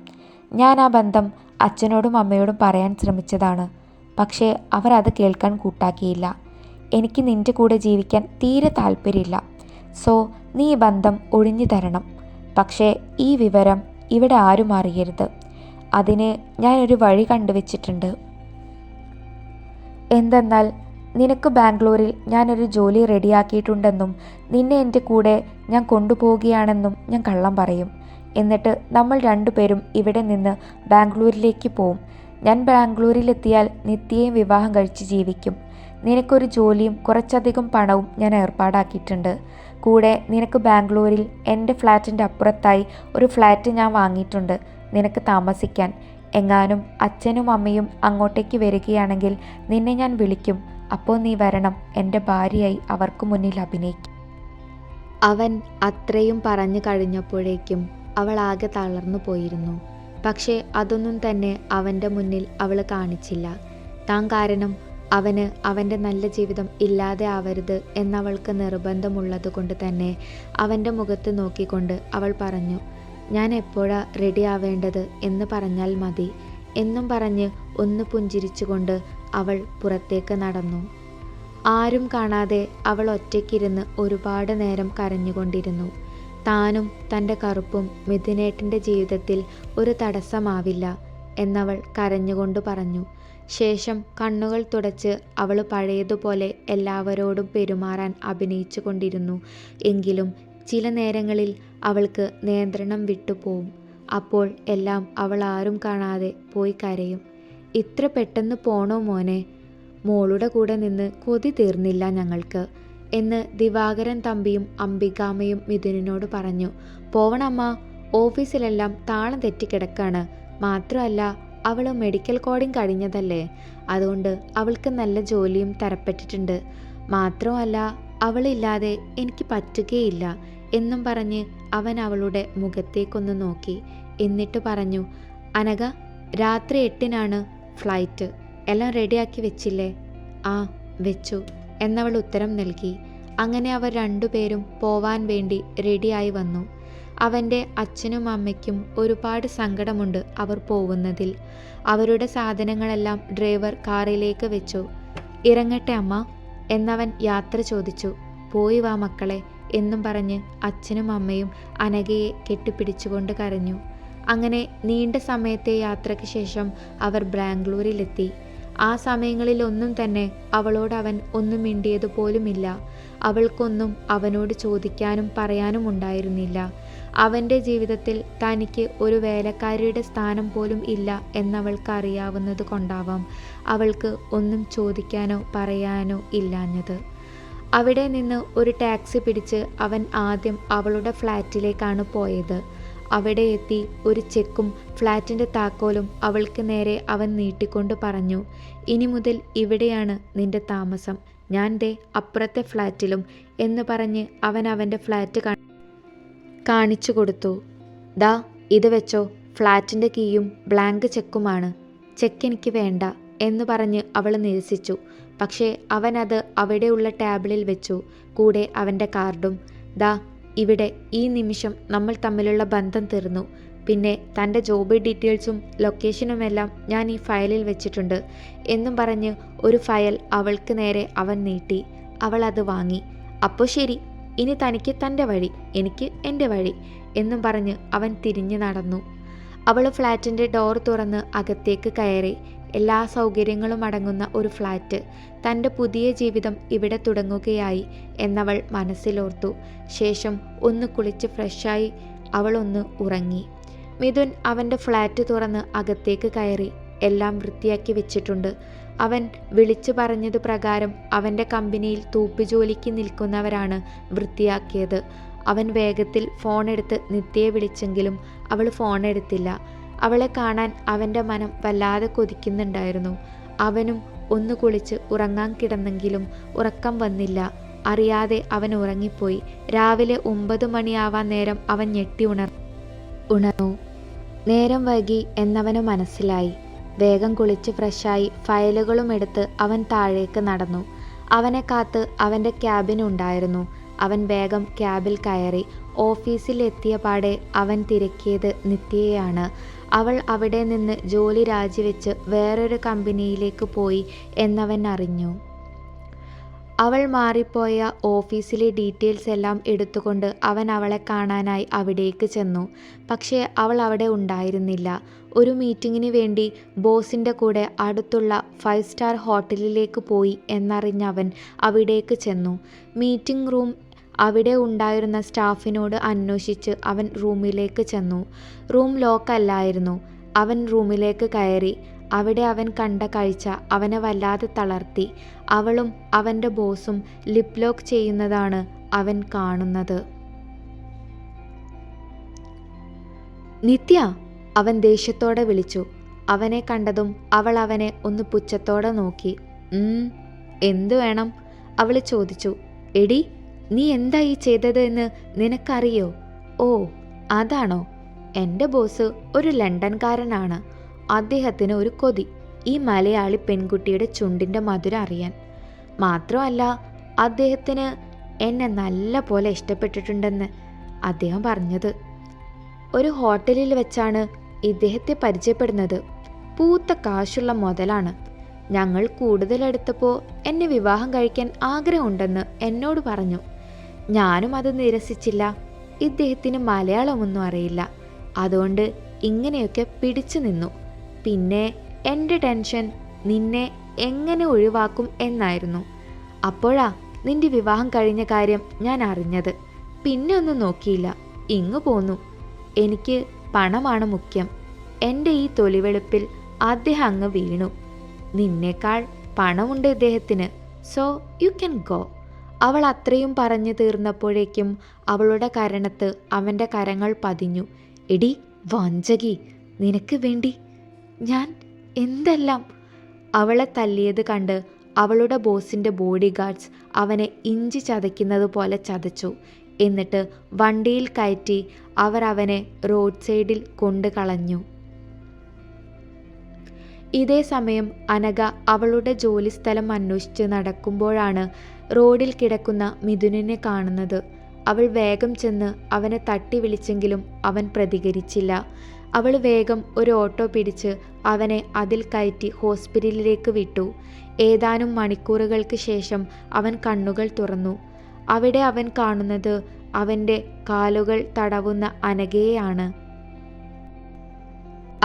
S1: ഞാൻ ആ ബന്ധം അച്ഛനോടും അമ്മയോടും പറയാൻ ശ്രമിച്ചതാണ്. പക്ഷേ അവർ അത് കേൾക്കാൻ കൂട്ടാക്കിയില്ല. എനിക്ക് നിൻ്റെ കൂടെ ജീവിക്കാൻ തീരെ താല്പര്യമില്ല. സോ നീ ഈ ബന്ധം ഒഴിഞ്ഞു തരണം. പക്ഷേ ഈ വിവരം ഇവിടെ ആരും അറിയരുത്. അതിന് ഞാനൊരു വഴി കണ്ടുവച്ചിട്ടുണ്ട്. എന്തെന്നാൽ നിനക്ക് ബാംഗ്ലൂരിൽ ഞാനൊരു ജോലി റെഡിയാക്കിയിട്ടുണ്ടെന്നും നിന്നെ എൻ്റെ കൂടെ ഞാൻ കൊണ്ടുപോവുകയാണെന്നും ഞാൻ കള്ളം പറയും. എന്നിട്ട് നമ്മൾ 2 പേരും ഇവിടെ നിന്ന് ബാംഗ്ലൂരിലേക്ക് പോവും. ഞാൻ ബാംഗ്ലൂരിലെത്തിയാൽ നിത്യയും വിവാഹം കഴിച്ച് ജീവിക്കും. നിനക്കൊരു ജോലിയും കുറച്ചധികം പണവും ഞാൻ ഏർപ്പാടാക്കിയിട്ടുണ്ട്. കൂടെ നിനക്ക് ബാംഗ്ലൂരിൽ എൻ്റെ ഫ്ലാറ്റിൻ്റെ അപ്പുറത്തായി ഒരു ഫ്ലാറ്റ് ഞാൻ വാങ്ങിയിട്ടുണ്ട് നിനക്ക് താമസിക്കാൻ. എങ്ങാനും അച്ഛനും അമ്മയും അങ്ങോട്ടേക്ക് വരികയാണെങ്കിൽ നിന്നെ ഞാൻ വിളിക്കും. അപ്പോൾ നീ വരണം, എൻ്റെ ഭാര്യയായി അവർക്ക് മുന്നിൽ അഭിനയിക്കും. അവൻ അത്രയും പറഞ്ഞു കഴിഞ്ഞപ്പോഴേക്കും അവൾ ആകെ തളർന്നു പോയിരുന്നു. പക്ഷേ അതൊന്നും തന്നെ അവൻ്റെ മുന്നിൽ അവൾ കാണിച്ചില്ല. താൻ കാരണം അവന് അവൻ്റെ നല്ല ജീവിതം ഇല്ലാതെ ആവരുത് എന്നവൾക്ക് നിർബന്ധമുള്ളത് കൊണ്ട് തന്നെ അവൻ്റെ മുഖത്ത് നോക്കിക്കൊണ്ട് അവൾ പറഞ്ഞു, ഞാൻ എപ്പോഴാ റെഡി ആവേണ്ടത് എന്ന് പറഞ്ഞാൽ മതി എന്നും പറഞ്ഞ് ഒന്ന് പുഞ്ചിരിച്ചുകൊണ്ട് അവൾ പുറത്തേക്ക് നടന്നു. ആരും കാണാതെ അവൾ ഒറ്റയ്ക്കിരുന്ന് ഒരുപാട് നേരം കരഞ്ഞുകൊണ്ടിരുന്നു. താനും തൻ്റെ കറുപ്പും മിഥുനേട്ടൻ്റെ ജീവിതത്തിൽ ഒരു തടസ്സമാവില്ല എന്നവൾ കരഞ്ഞുകൊണ്ട് പറഞ്ഞു. ശേഷം കണ്ണുകൾ തുടച്ച് അവൾ പഴയതുപോലെ എല്ലാവരോടും പെരുമാറാൻ അഭിനയിച്ചു കൊണ്ടിരുന്നു. എങ്കിലും ചില നേരങ്ങളിൽ അവൾക്ക് നിയന്ത്രണം വിട്ടുപോവും. അപ്പോൾ എല്ലാം അവൾ ആരും കാണാതെ പോയി കരയും. ഇത്ര പെട്ടെന്ന് പോണോ മോനെ? മോളുടെ കൂടെ നിന്ന് കൊതി തീർന്നില്ല ഞങ്ങൾക്ക് എന്ന് ദിവാകരൻ തമ്പിയും അംബികാമ്മയും മിഥുനോട് പറഞ്ഞു. പോവണമ്മ, ഓഫീസിലെല്ലാം താളം തെറ്റിക്കിടക്കാണ്. മാത്രമല്ല അവൾ മെഡിക്കൽ കോഡിങ് കഴിഞ്ഞതല്ലേ, അതുകൊണ്ട് അവൾക്ക് നല്ല ജോലിയും തരപ്പെട്ടിട്ടുണ്ട്. മാത്രമല്ല അവളില്ലാതെ എനിക്ക് പറ്റുകയില്ല എന്നും പറഞ്ഞ് അവൻ അവളുടെ മുഖത്തേക്കൊന്ന് നോക്കി. എന്നിട്ട് പറഞ്ഞു, അനഘ, രാത്രി 8-നാണ് ഫ്ലൈറ്റ്. എല്ലാം റെഡിയാക്കി വെച്ചില്ലേ? ആ, വെച്ചു എന്നവൾ ഉത്തരം നൽകി. അങ്ങനെ അവർ രണ്ടുപേരും പോവാൻ വേണ്ടി റെഡിയായി വന്നു. അവൻ്റെ അച്ഛനും അമ്മയ്ക്കും ഒരുപാട് സങ്കടമുണ്ട് അവർ പോകുന്നതിൽ. അവരുടെ സാധനങ്ങളെല്ലാം ഡ്രൈവർ കാറിലേക്ക് വെച്ചു. ഇറങ്ങട്ടെ അമ്മ എന്നവൻ യാത്ര ചോദിച്ചു. പോയി വാ മക്കളെ എന്നും പറഞ്ഞ് അച്ഛനും അമ്മയും അനഘയെ കെട്ടിപ്പിടിച്ചുകൊണ്ട് കരഞ്ഞു. അങ്ങനെ നീണ്ട സമയത്തെ യാത്രയ്ക്ക് ശേഷം അവർ ബാംഗ്ലൂരിലെത്തി. ആ സമയങ്ങളിലൊന്നും തന്നെ അവളോട് അവൻ ഒന്നും മിണ്ടിയതുപോലുമില്ല. അവൾക്കൊന്നും അവനോട് ചോദിക്കാനും പറയാനും ഉണ്ടായിരുന്നില്ല. അവൻ്റെ ജീവിതത്തിൽ തനിക്ക് ഒരു വേലക്കാരിയുടെ സ്ഥാനം പോലും ഇല്ല എന്നവൾക്ക് അറിയാവുന്നത് കൊണ്ടാവാം അവൾക്ക് ഒന്നും ചോദിക്കാനോ പറയാനോ ഇല്ലാഞ്ഞത്. അവിടെ നിന്ന് ഒരു ടാക്സി പിടിച്ച് അവൻ ആദ്യം അവളുടെ ഫ്ലാറ്റിലേക്കാണ് പോയത്. അവിടെ എത്തി ഒരു ചെക്കും ഫ്ലാറ്റിൻ്റെ താക്കോലും അവൾക്ക് നേരെ അവൻ നീട്ടിക്കൊണ്ട് പറഞ്ഞു, ഇനി മുതൽ ഇവിടെയാണ് നിന്റെ താമസം. ഞാൻ ദേ അപ്പുറത്തെ ഫ്ലാറ്റിലും എന്ന് പറഞ്ഞ് അവൻ അവൻ്റെ ഫ്ലാറ്റ് കാണിച്ചു കൊടുത്തു. ദാ ഇത് വെച്ചോ, ഫ്ലാറ്റിൻ്റെ കീയും ബ്ലാങ്ക് ചെക്കുമാണ്. ചെക്ക് എനിക്ക് വേണ്ട എന്ന് പറഞ്ഞ് അവൾ നിരസിച്ചു. പക്ഷേ അവൻ അത് അവിടെയുള്ള ടേബിളിൽ വെച്ചു. കൂടെ അവൻ്റെ കാർഡും. ദാ ഇവിടെ ഈ നിമിഷം നമ്മൾ തമ്മിലുള്ള ബന്ധം തീർന്നു. പിന്നെ തൻ്റെ ജോബ് ഡീറ്റെയിൽസും ലൊക്കേഷനുമെല്ലാം ഞാൻ ഈ ഫയലിൽ വെച്ചിട്ടുണ്ട് എന്നും പറഞ്ഞ് ഒരു ഫയൽ അവൾക്ക് നേരെ അവൻ നീട്ടി. അവൾ അത് വാങ്ങി. അപ്പോൾ ശരി, ഇനി തനിക്ക് തൻ്റെ വഴി, എനിക്ക് എൻ്റെ വഴി എന്നും പറഞ്ഞ് അവൻ തിരിഞ്ഞു നടന്നു. അവൾ ഫ്ലാറ്റിൻ്റെ ഡോർ തുറന്ന് അകത്തേക്ക് കയറി. എല്ലാ സൗകര്യങ്ങളും അടങ്ങുന്ന ഒരു ഫ്ലാറ്റ്. തൻ്റെ പുതിയ ജീവിതം ഇവിടെ തുടങ്ങുകയായി എന്നവൾ മനസ്സിലോർത്തു. ശേഷം ഒന്ന് കുളിച്ച് ഫ്രഷായി അവളൊന്ന് ഉറങ്ങി. മിഥുൻ അവൻ്റെ ഫ്ലാറ്റ് തുറന്ന് അകത്തേക്ക് കയറി. എല്ലാം വൃത്തിയാക്കി വെച്ചിട്ടുണ്ട്. അവൻ വിളിച്ചു പറഞ്ഞത് പ്രകാരം അവൻ്റെ കമ്പനിയിൽ തൂപ്പുജോലിക്ക് നിൽക്കുന്നവരാണ് വൃത്തിയാക്കിയത്. അവൻ വേഗത്തിൽ ഫോണെടുത്ത് നിത്യയെ വിളിച്ചെങ്കിലും അവൾ ഫോണെടുത്തില്ല. അവളെ കാണാൻ അവൻ്റെ മനം വല്ലാതെ കൊതിക്കുന്നുണ്ടായിരുന്നു. അവനും ഒന്ന് കുളിച്ച് ഉറങ്ങാൻ കിടന്നെങ്കിലും ഉറക്കം വന്നില്ല. അറിയാതെ അവൻ ഉറങ്ങിപ്പോയി. രാവിലെ 9 മണിയാവാൻ നേരം അവൻ ഞെട്ടി ഉണർന്നു. നേരം വൈകി എന്നവന് മനസ്സിലായി. വേഗം കുളിച്ച് ഫ്രഷായി ഫയലുകളും എടുത്ത് അവൻ താഴേക്ക് നടന്നു. അവനെ കാത്ത് അവൻ്റെ ക്യാബിനുണ്ടായിരുന്നു. അവൻ വേഗം ക്യാബിൽ കയറി. ഓഫീസിൽ എത്തിയ പാടെ അവൻ തിരക്കിയത് നിത്യയെയാണ്. അവൾ അവിടെ നിന്ന് ജോലി രാജിവെച്ച് വേറൊരു കമ്പനിയിലേക്ക് പോയി എന്നവൻ അറിഞ്ഞു. അവൾ മാറിപ്പോയ ഓഫീസിലെ ഡീറ്റെയിൽസ് എല്ലാം എടുത്തുകൊണ്ട് അവൻ അവളെ കാണാനായി അവിടേക്ക് ചെന്നു. പക്ഷേ അവൾ അവിടെ ഉണ്ടായിരുന്നില്ല. ഒരു മീറ്റിങ്ങിന് വേണ്ടി ബോസിൻ്റെ കൂടെ അടുത്തുള്ള 5 സ്റ്റാർ ഹോട്ടലിലേക്ക് പോയി എന്നറിഞ്ഞവൻ അവിടേക്ക് ചെന്നു. മീറ്റിംഗ് റൂം അവിടെ ഉണ്ടായിരുന്ന സ്റ്റാഫിനോട് അന്വേഷിച്ച് അവൻ റൂമിലേക്ക് ചെന്നു. റൂം ലോക്ക് അല്ലായിരുന്നു. അവൻ റൂമിലേക്ക് കയറി. അവിടെ അവൻ കണ്ട കാഴ്ച അവനെ വല്ലാതെ തളർത്തി. അവളും അവൻ്റെ ബോസും ലിപ് ലോക്ക് ചെയ്യുന്നതാണ് അവൻ കാണുന്നത്. നിത്യ, അവൻ ദേഷ്യത്തോടെ വിളിച്ചു. അവനെ കണ്ടതും അവൾ അവനെ ഒന്ന് പുച്ഛത്തോടെ നോക്കി. എന്തു വേണം? അവൾ ചോദിച്ചു. എടി, നീ എന്താ ഈ ചെയ്തത് എന്ന് നിനക്കറിയോ? ഓ, അതാണോ? എൻ്റെ ബോസ് ഒരു ലണ്ടൻകാരനാണ്. അദ്ദേഹത്തിന് ഒരു കൊതി. ഈ മലയാളി പെൺകുട്ടിയുടെ ചുണ്ടിൻ്റെ മധുരം അറിയാൻ. മാത്രമല്ല, അദ്ദേഹത്തിന് എന്നെ നല്ല പോലെ ഇഷ്ടപ്പെട്ടിട്ടുണ്ടെന്ന് അദ്ദേഹം പറഞ്ഞത്. ഒരു ഹോട്ടലിൽ വെച്ചാണ് ഇദ്ദേഹത്തെ പരിചയപ്പെടുന്നത്. പൂത്ത കാശുള്ള മുതലാണ്. ഞങ്ങൾ കൂടുതലെടുത്തപ്പോൾ എന്നെ വിവാഹം കഴിക്കാൻ ആഗ്രഹമുണ്ടെന്ന് എന്നോട് പറഞ്ഞു. ഞാനും അത് നിരസിച്ചില്ല. ഇദ്ദേഹത്തിന് മലയാളമൊന്നും അറിയില്ല. അതുകൊണ്ട് ഇങ്ങനെയൊക്കെ പിടിച്ചു നിന്നു. പിന്നെ എൻ്റെ ടെൻഷൻ നിന്നെ എങ്ങനെ ഒഴിവാക്കും എന്നായിരുന്നു. അപ്പോഴാ നിന്റെ വിവാഹം കഴിഞ്ഞ കാര്യം ഞാൻ അറിഞ്ഞത്. പിന്നെ ഒന്നും നോക്കിയില്ല, ഇങ്ങു പോന്നു. എനിക്ക് പണമാണ് മുഖ്യം. എൻ്റെ ഈ തൊലിവെളുപ്പിൽ അദ്ദേഹം അങ്ങ് വീണു. നിന്നേക്കാൾ പണമുണ്ട് ഇദ്ദേഹത്തിന്, സോ യു ക്യാൻ ഗോ. അവൾ അത്രയും പറഞ്ഞു തീർന്നപ്പോഴേക്കും അവളുടെ കരണത്ത് അവൻ്റെ കരങ്ങൾ പതിഞ്ഞു. എടി വഞ്ചകി, നിനക്ക് വേണ്ടി ഞാൻ എന്തെല്ലാം. അവളെ തല്ലിയത് കണ്ട് അവളുടെ ബോസിൻ്റെ ബോഡി ഗാർഡ്സ് അവനെ ഇഞ്ചി ചതയ്ക്കുന്നത് പോലെ ചതച്ചു. എന്നിട്ട് വണ്ടിയിൽ കയറ്റി അവർ അവനെ റോഡ് സൈഡിൽ കൊണ്ടു കളഞ്ഞു. ഇതേ സമയം അനഘ അവളുടെ ജോലിസ്ഥലം അന്വേഷിച്ച് നടക്കുമ്പോഴാണ് റോഡിൽ കിടക്കുന്ന മിഥുനിനെ കാണുന്നത്. അവൾ വേഗം ചെന്ന് അവനെ തട്ടി വിളിച്ചെങ്കിലും അവൻ പ്രതികരിച്ചില്ല. അവൾ വേഗം ഒരു ഓട്ടോ പിടിച്ച് അവനെ അതിൽ കയറ്റി ഹോസ്പിറ്റലിലേക്ക് വിട്ടു. ഏതാനും മണിക്കൂറുകൾക്ക് ശേഷം അവൻ കണ്ണുകൾ തുറന്നു. അവിടെ അവൻ കാണുന്നത് അവൻ്റെ കാലുകൾ തടവുന്ന അനഘയെയാണ്.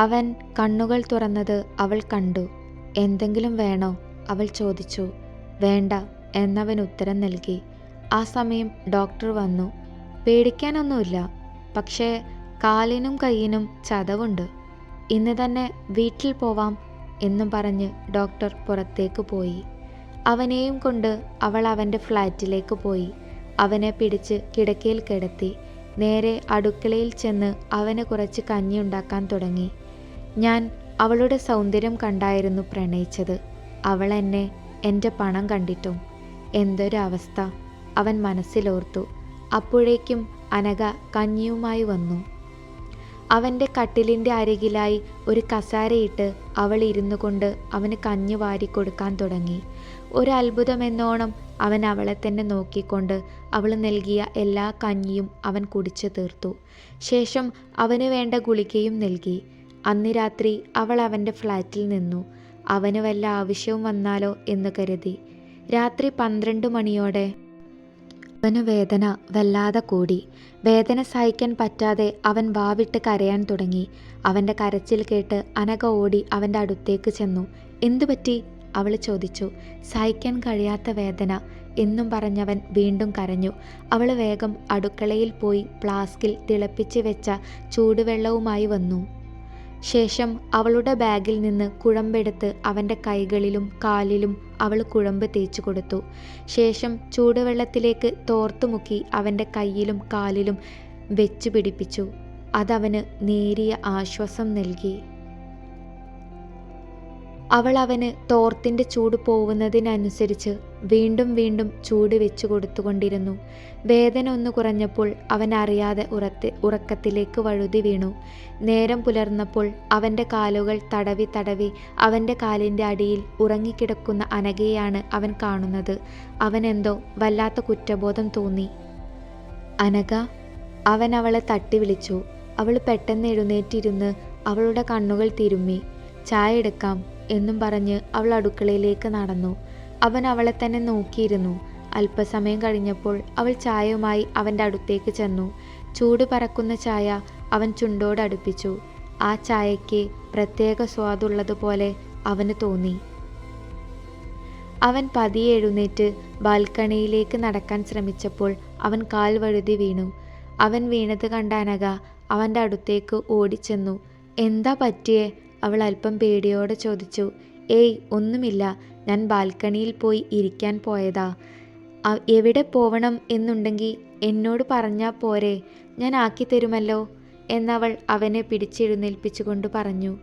S1: അവൻ കണ്ണുകൾ തുറന്നത് അവൾ കണ്ടു. എന്തെങ്കിലും വേണോ? അവൾ ചോദിച്ചു. വേണ്ട എന്നവൻ ഉത്തരം നൽകി. ആ സമയം ഡോക്ടർ വന്നു. പേടിക്കാനൊന്നുമില്ല, പക്ഷേ കാലിനും കയ്യിനും ചതവുണ്ട്. ഇന്ന് തന്നെ വീട്ടിൽ പോവാം എന്നും പറഞ്ഞ് ഡോക്ടർ പുറത്തേക്ക് പോയി. അവനെയും കൊണ്ട് അവൾ അവൻ്റെ ഫ്ലാറ്റിലേക്ക് പോയി. അവനെ പിടിച്ച് കിടക്കയിൽ കിടത്തി. നേരെ അടുക്കളയിൽ ചെന്ന് അവന് കുറച്ച് കഞ്ഞി ഉണ്ടാക്കാൻ തുടങ്ങി. ഞാൻ അവളുടെ സൗന്ദര്യം കണ്ടായിരുന്നു പ്രണയിച്ചത്. അവൾ എന്നെ എൻ്റെ പണം കണ്ടിട്ടും. എന്തൊരവസ്ഥ, അവൻ മനസ്സിലോർത്തു. അപ്പോഴേക്കും അനഘ കഞ്ഞിയുമായി വന്നു. അവൻ്റെ കട്ടിലിൻ്റെ അരികിലായി ഒരു കസാരയിട്ട് അവൾ ഇരുന്നു കൊണ്ട് അവന് കഞ്ഞി വാരിക്കൊടുക്കാൻ തുടങ്ങി. ഒരു അത്ഭുതമെന്നോണം അവൻ അവളെ തന്നെ നോക്കിക്കൊണ്ട് അവൾ നൽകിയ എല്ലാ കഞ്ഞിയും അവൻ കുടിച്ചു തീർത്തു. ശേഷം അവന് വേണ്ട ഗുളികയും നൽകി. അന്ന് രാത്രി അവൾ അവൻ്റെ ഫ്ലാറ്റിൽ നിന്നു. അവന് വല്ല ആവശ്യവും വന്നാലോ എന്ന് കരുതി. രാത്രി 12 മണിയോടെ അവന് വേദന വല്ലാതെ കൂടി. വേദന സഹിക്കാൻ പറ്റാതെ അവൻ വാവിട്ട് കരയാൻ തുടങ്ങി. അവൻ്റെ കരച്ചിൽ കേട്ട് അനഘ ഓടി അവൻ്റെ അടുത്തേക്ക് ചെന്നു. എന്തുപറ്റി? അവൾ ചോദിച്ചു. സഹിക്കാൻ കഴിയാത്ത വേദന എന്നും പറഞ്ഞവൻ വീണ്ടും കരഞ്ഞു. അവൾ വേഗം അടുക്കളയിൽ പോയി ഫ്ലാസ്കിൽ തിളപ്പിച്ച് വെച്ച ചൂടുവെള്ളവുമായി വന്നു. ശേഷം അവളുടെ ബാഗിൽ നിന്ന് കുഴമ്പെടുത്ത് അവൻ്റെ കൈകളിലും കാലിലും അവൾ കുഴമ്പ് തേച്ചു കൊടുത്തു. ശേഷം ചൂടുവെള്ളത്തിലേക്ക് തോർത്തുമുക്കി അവൻ്റെ കയ്യിലും കാലിലും വെച്ചു പിടിപ്പിച്ചു. അതവന് നേരിയ ആശ്വാസം നൽകി. അവൾ അവന് തോർത്തിൻ്റെ ചൂട് പോവുന്നതിനനുസരിച്ച് വീണ്ടും വീണ്ടും ചൂട് വെച്ചു കൊടുത്തുകൊണ്ടിരുന്നു. വേദന ഒന്ന് കുറഞ്ഞപ്പോൾ അവൻ അറിയാതെ ഉറക്കത്തിലേക്ക് വഴുതി വീണു. നേരം പുലർന്നപ്പോൾ അവൻ്റെ കാലുകൾ തടവി തടവി അവൻ്റെ കാലിൻ്റെ അടിയിൽ ഉറങ്ങിക്കിടക്കുന്ന അനഘയെയാണ് അവൻ കാണുന്നത്. അവനെന്തോ വല്ലാത്ത കുറ്റബോധം തോന്നി. അനഘ, അവൻ അവളെ തട്ടി വിളിച്ചു. അവൾ പെട്ടെന്ന് എഴുന്നേറ്റിരുന്ന് അവളുടെ കണ്ണുകൾ തിരുമ്മി. ചായ എടുക്കാം എന്നും പറഞ്ഞ് അവൾ അടുക്കളയിലേക്ക് നടന്നു. അവൻ അവളെ തന്നെ നോക്കിയിരുന്നു. അല്പസമയം കഴിഞ്ഞപ്പോൾ അവൾ ചായയുമായി അവൻ്റെ അടുത്തേക്ക് ചെന്നു. ചൂട് പറക്കുന്ന ചായ അവൻ ചുണ്ടോടടുപ്പിച്ചു. ആ ചായയ്ക്ക് പ്രത്യേക സ്വാദുള്ളതുപോലെ അവന് തോന്നി. അവൻ പതിയെ എഴുന്നേറ്റ് ബാൽക്കണിയിലേക്ക് നടക്കാൻ ശ്രമിച്ചപ്പോൾ അവൻ കാൽ വഴുതി വീണു. അവൻ വീണത് കണ്ട അനഘ അവൻ്റെ അടുത്തേക്ക് ഓടിച്ചെന്നു. എന്താ പറ്റിയേ? അവൾ അല്പം പേടിയോടെ ചോദിച്ചു. ഏയ് ഒന്നുമില്ല, ഞാൻ ബാൽക്കണിയിൽ പോയി ഇരിക്കാൻ പോയതാ. എവിടെ പോവണം എന്നുണ്ടെങ്കിൽ എന്നോട് പറഞ്ഞാൽ പോരെ, ഞാൻ ആക്കി തരുമല്ലോ എന്നവൾ അവനെ പിടിച്ചെഴുന്നേൽപ്പിച്ചുകൊണ്ട് പറഞ്ഞു.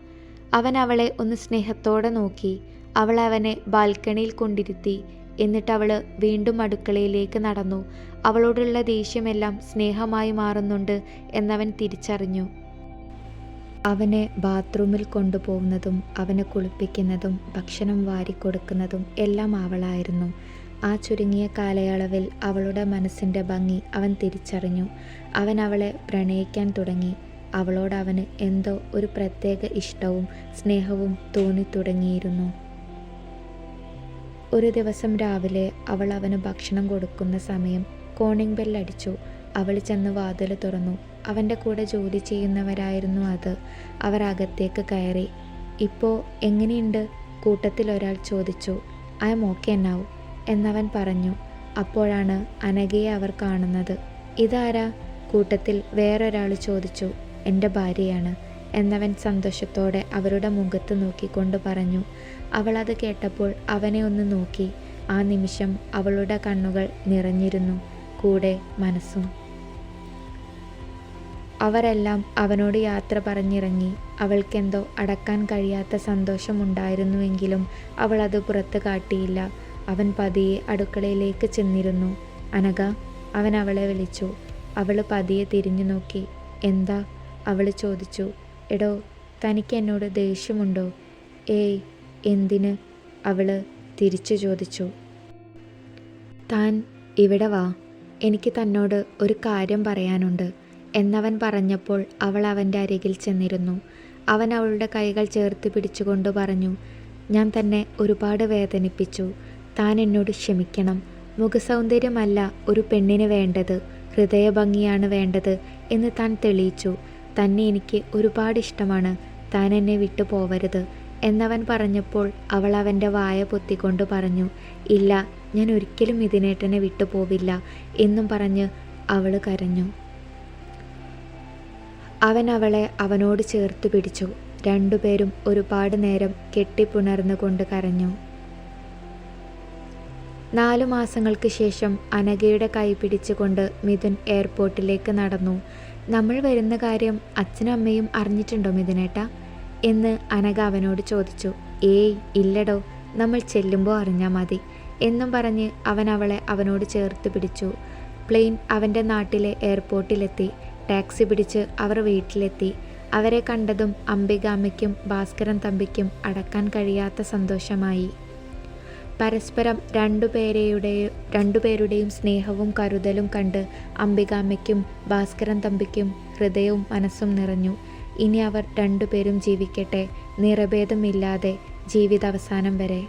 S1: അവൻ അവളെ ഒന്ന് സ്നേഹത്തോടെ നോക്കി. അവൾ അവനെ ബാൽക്കണിയിൽ കൊണ്ടിരുത്തി. എന്നിട്ടവൾ വീണ്ടും അടുക്കളയിലേക്ക് നടന്നു. അവളോടുള്ള ദേഷ്യമെല്ലാം സ്നേഹമായി മാറുന്നുണ്ട് എന്നവൻ തിരിച്ചറിഞ്ഞു. അവനെ ബാത്റൂമിൽ കൊണ്ടുപോകുന്നതും അവനെ കുളിപ്പിക്കുന്നതും ഭക്ഷണം വാരിക്കൊടുക്കുന്നതും എല്ലാം അവളായിരുന്നു. ആ ചുരുങ്ങിയ കാലയളവിൽ അവളുടെ മനസ്സിൻ്റെ ഭംഗി അവൻ തിരിച്ചറിഞ്ഞു. അവൻ അവളെ പ്രണയിക്കാൻ തുടങ്ങി. അവളോട് അവന് എന്തോ ഒരു പ്രത്യേക ഇഷ്ടവും സ്നേഹവും തോന്നിത്തുടങ്ങിയിരുന്നു. ഒരു ദിവസം രാവിലെ അവൾ അവന് ഭക്ഷണം കൊടുക്കുന്ന സമയം കോളിംഗ് ബെല്ലടിച്ചു. അവൾ ചെന്ന് വാതിൽ തുറന്നു. അവൻ്റെ കൂടെ ജോലി ചെയ്യുന്നവരായിരുന്നു അത്. അവർ അകത്തേക്ക് കയറി. ഇപ്പോൾ എങ്ങനെയുണ്ട്? കൂട്ടത്തിൽ ഒരാൾ ചോദിച്ചു. ഐ എം ഓക്കെ നൗ എന്നവൻ പറഞ്ഞു. അപ്പോഴാണ് അനഘയെ അവർ കാണുന്നത്. ഇതാരാ? കൂട്ടത്തിൽ വേറൊരാൾ ചോദിച്ചു. എൻ്റെ ഭാര്യയാണ് എന്നവൻ സന്തോഷത്തോടെ അവരുടെ മുഖത്ത് നോക്കിക്കൊണ്ട് പറഞ്ഞു. അവൾ അത് കേട്ടപ്പോൾ അവനെ ഒന്ന് നോക്കി. ആ നിമിഷം അവളുടെ കണ്ണുകൾ നിറഞ്ഞിരുന്നു, കൂടെ മനസ്സും. അവരെല്ലാം അവനോട് യാത്ര പറഞ്ഞിറങ്ങി. അവൾക്കെന്തോ അടക്കാൻ കഴിയാത്ത സന്തോഷമുണ്ടായിരുന്നുവെങ്കിലും അവൾ അത് പുറത്ത് കാട്ടിയില്ല. അവൻ പതിയെ അടുക്കളയിലേക്ക് ചെന്നിരുന്നു. അനഘ, അവൻ അവളെ വിളിച്ചു. അവൾ പതിയെ തിരിഞ്ഞു നോക്കി. എന്താ? അവൾ ചോദിച്ചു. എടോ, തനിക്ക് എന്നോട് ദേഷ്യമുണ്ടോ? ഏയ്, എന്തിന്? അവൾ തിരിച്ചു ചോദിച്ചു. താൻ ഇവിടെ വാ, എനിക്ക് തന്നോട് ഒരു കാര്യം പറയാനുണ്ട് എന്നവൻ പറഞ്ഞപ്പോൾ അവൾ അവൻ്റെ അരികിൽ ചെന്നിരുന്നു. അവൻ അവളുടെ കൈകൾ ചേർത്ത് പിടിച്ചുകൊണ്ട് പറഞ്ഞു. ഞാൻ തന്നെ ഒരുപാട് വേദനിപ്പിച്ചു. താൻ എന്നോട് ക്ഷമിക്കണം. മുഖസൗന്ദര്യമല്ല ഒരു പെണ്ണിന് വേണ്ടത്, ഹൃദയഭംഗിയാണ് വേണ്ടത് എന്ന് താൻ തെളിയിച്ചു. തന്നെ എനിക്ക് ഒരുപാട് ഇഷ്ടമാണ്. താൻ എന്നെ വിട്ടു പോവരുത് എന്നവൻ പറഞ്ഞപ്പോൾ അവൾ അവൻ്റെ വായ പൊത്തിക്കൊണ്ട് പറഞ്ഞു. ഇല്ല, ഞാൻ ഒരിക്കലും മിഥുനേട്ടനെ വിട്ടുപോവില്ല എന്നും പറഞ്ഞ് അവൾ കരഞ്ഞു. അവൻ അവളെ അവനോട് ചേർത്ത് പിടിച്ചു. രണ്ടുപേരും ഒരുപാട് നേരം കെട്ടിപ്പുണർന്നുകൊണ്ട് കരഞ്ഞു. 4 മാസങ്ങൾക്ക് ശേഷം അനഘയുടെ കൈ പിടിച്ചുകൊണ്ട് മിഥുൻ എയർപോർട്ടിലേക്ക് നടന്നു. നമ്മൾ വരുന്ന കാര്യം അച്ഛനും അമ്മയും അറിഞ്ഞിട്ടുണ്ടോ മിഥുനേട്ടാ എന്ന് അനഘ അവനോട് ചോദിച്ചു. ഏയ് ഇല്ലടോ, നമ്മൾ ചെല്ലുമ്പോൾ അറിഞ്ഞാൽ മതി എന്നും പറഞ്ഞ് അവൻ അവളെ അവനോട് ചേർത്ത് പിടിച്ചു. പ്ലെയിൻ അവൻ്റെ നാട്ടിലെ എയർപോർട്ടിലെത്തി. ടാക്സി പിടിച്ച് അവർ വീട്ടിലെത്തി. അവരെ കണ്ടതും അംബികാമ്മയ്ക്കും ഭാസ്കരൻ തമ്പിക്കും അടക്കാൻ കഴിയാത്ത സന്തോഷമായി. പരസ്പരം രണ്ടുപേരുടെയും സ്നേഹവും കരുതലും കണ്ട് അംബികാമ്മയ്ക്കും ഭാസ്കരൻ തമ്പിക്കും ഹൃദയവും മനസ്സും നിറഞ്ഞു. ഇനി അവർ രണ്ടുപേരും ജീവിക്കട്ടെ, നിറഭേദമില്ലാതെ ജീവിതാവസാനം വരെ.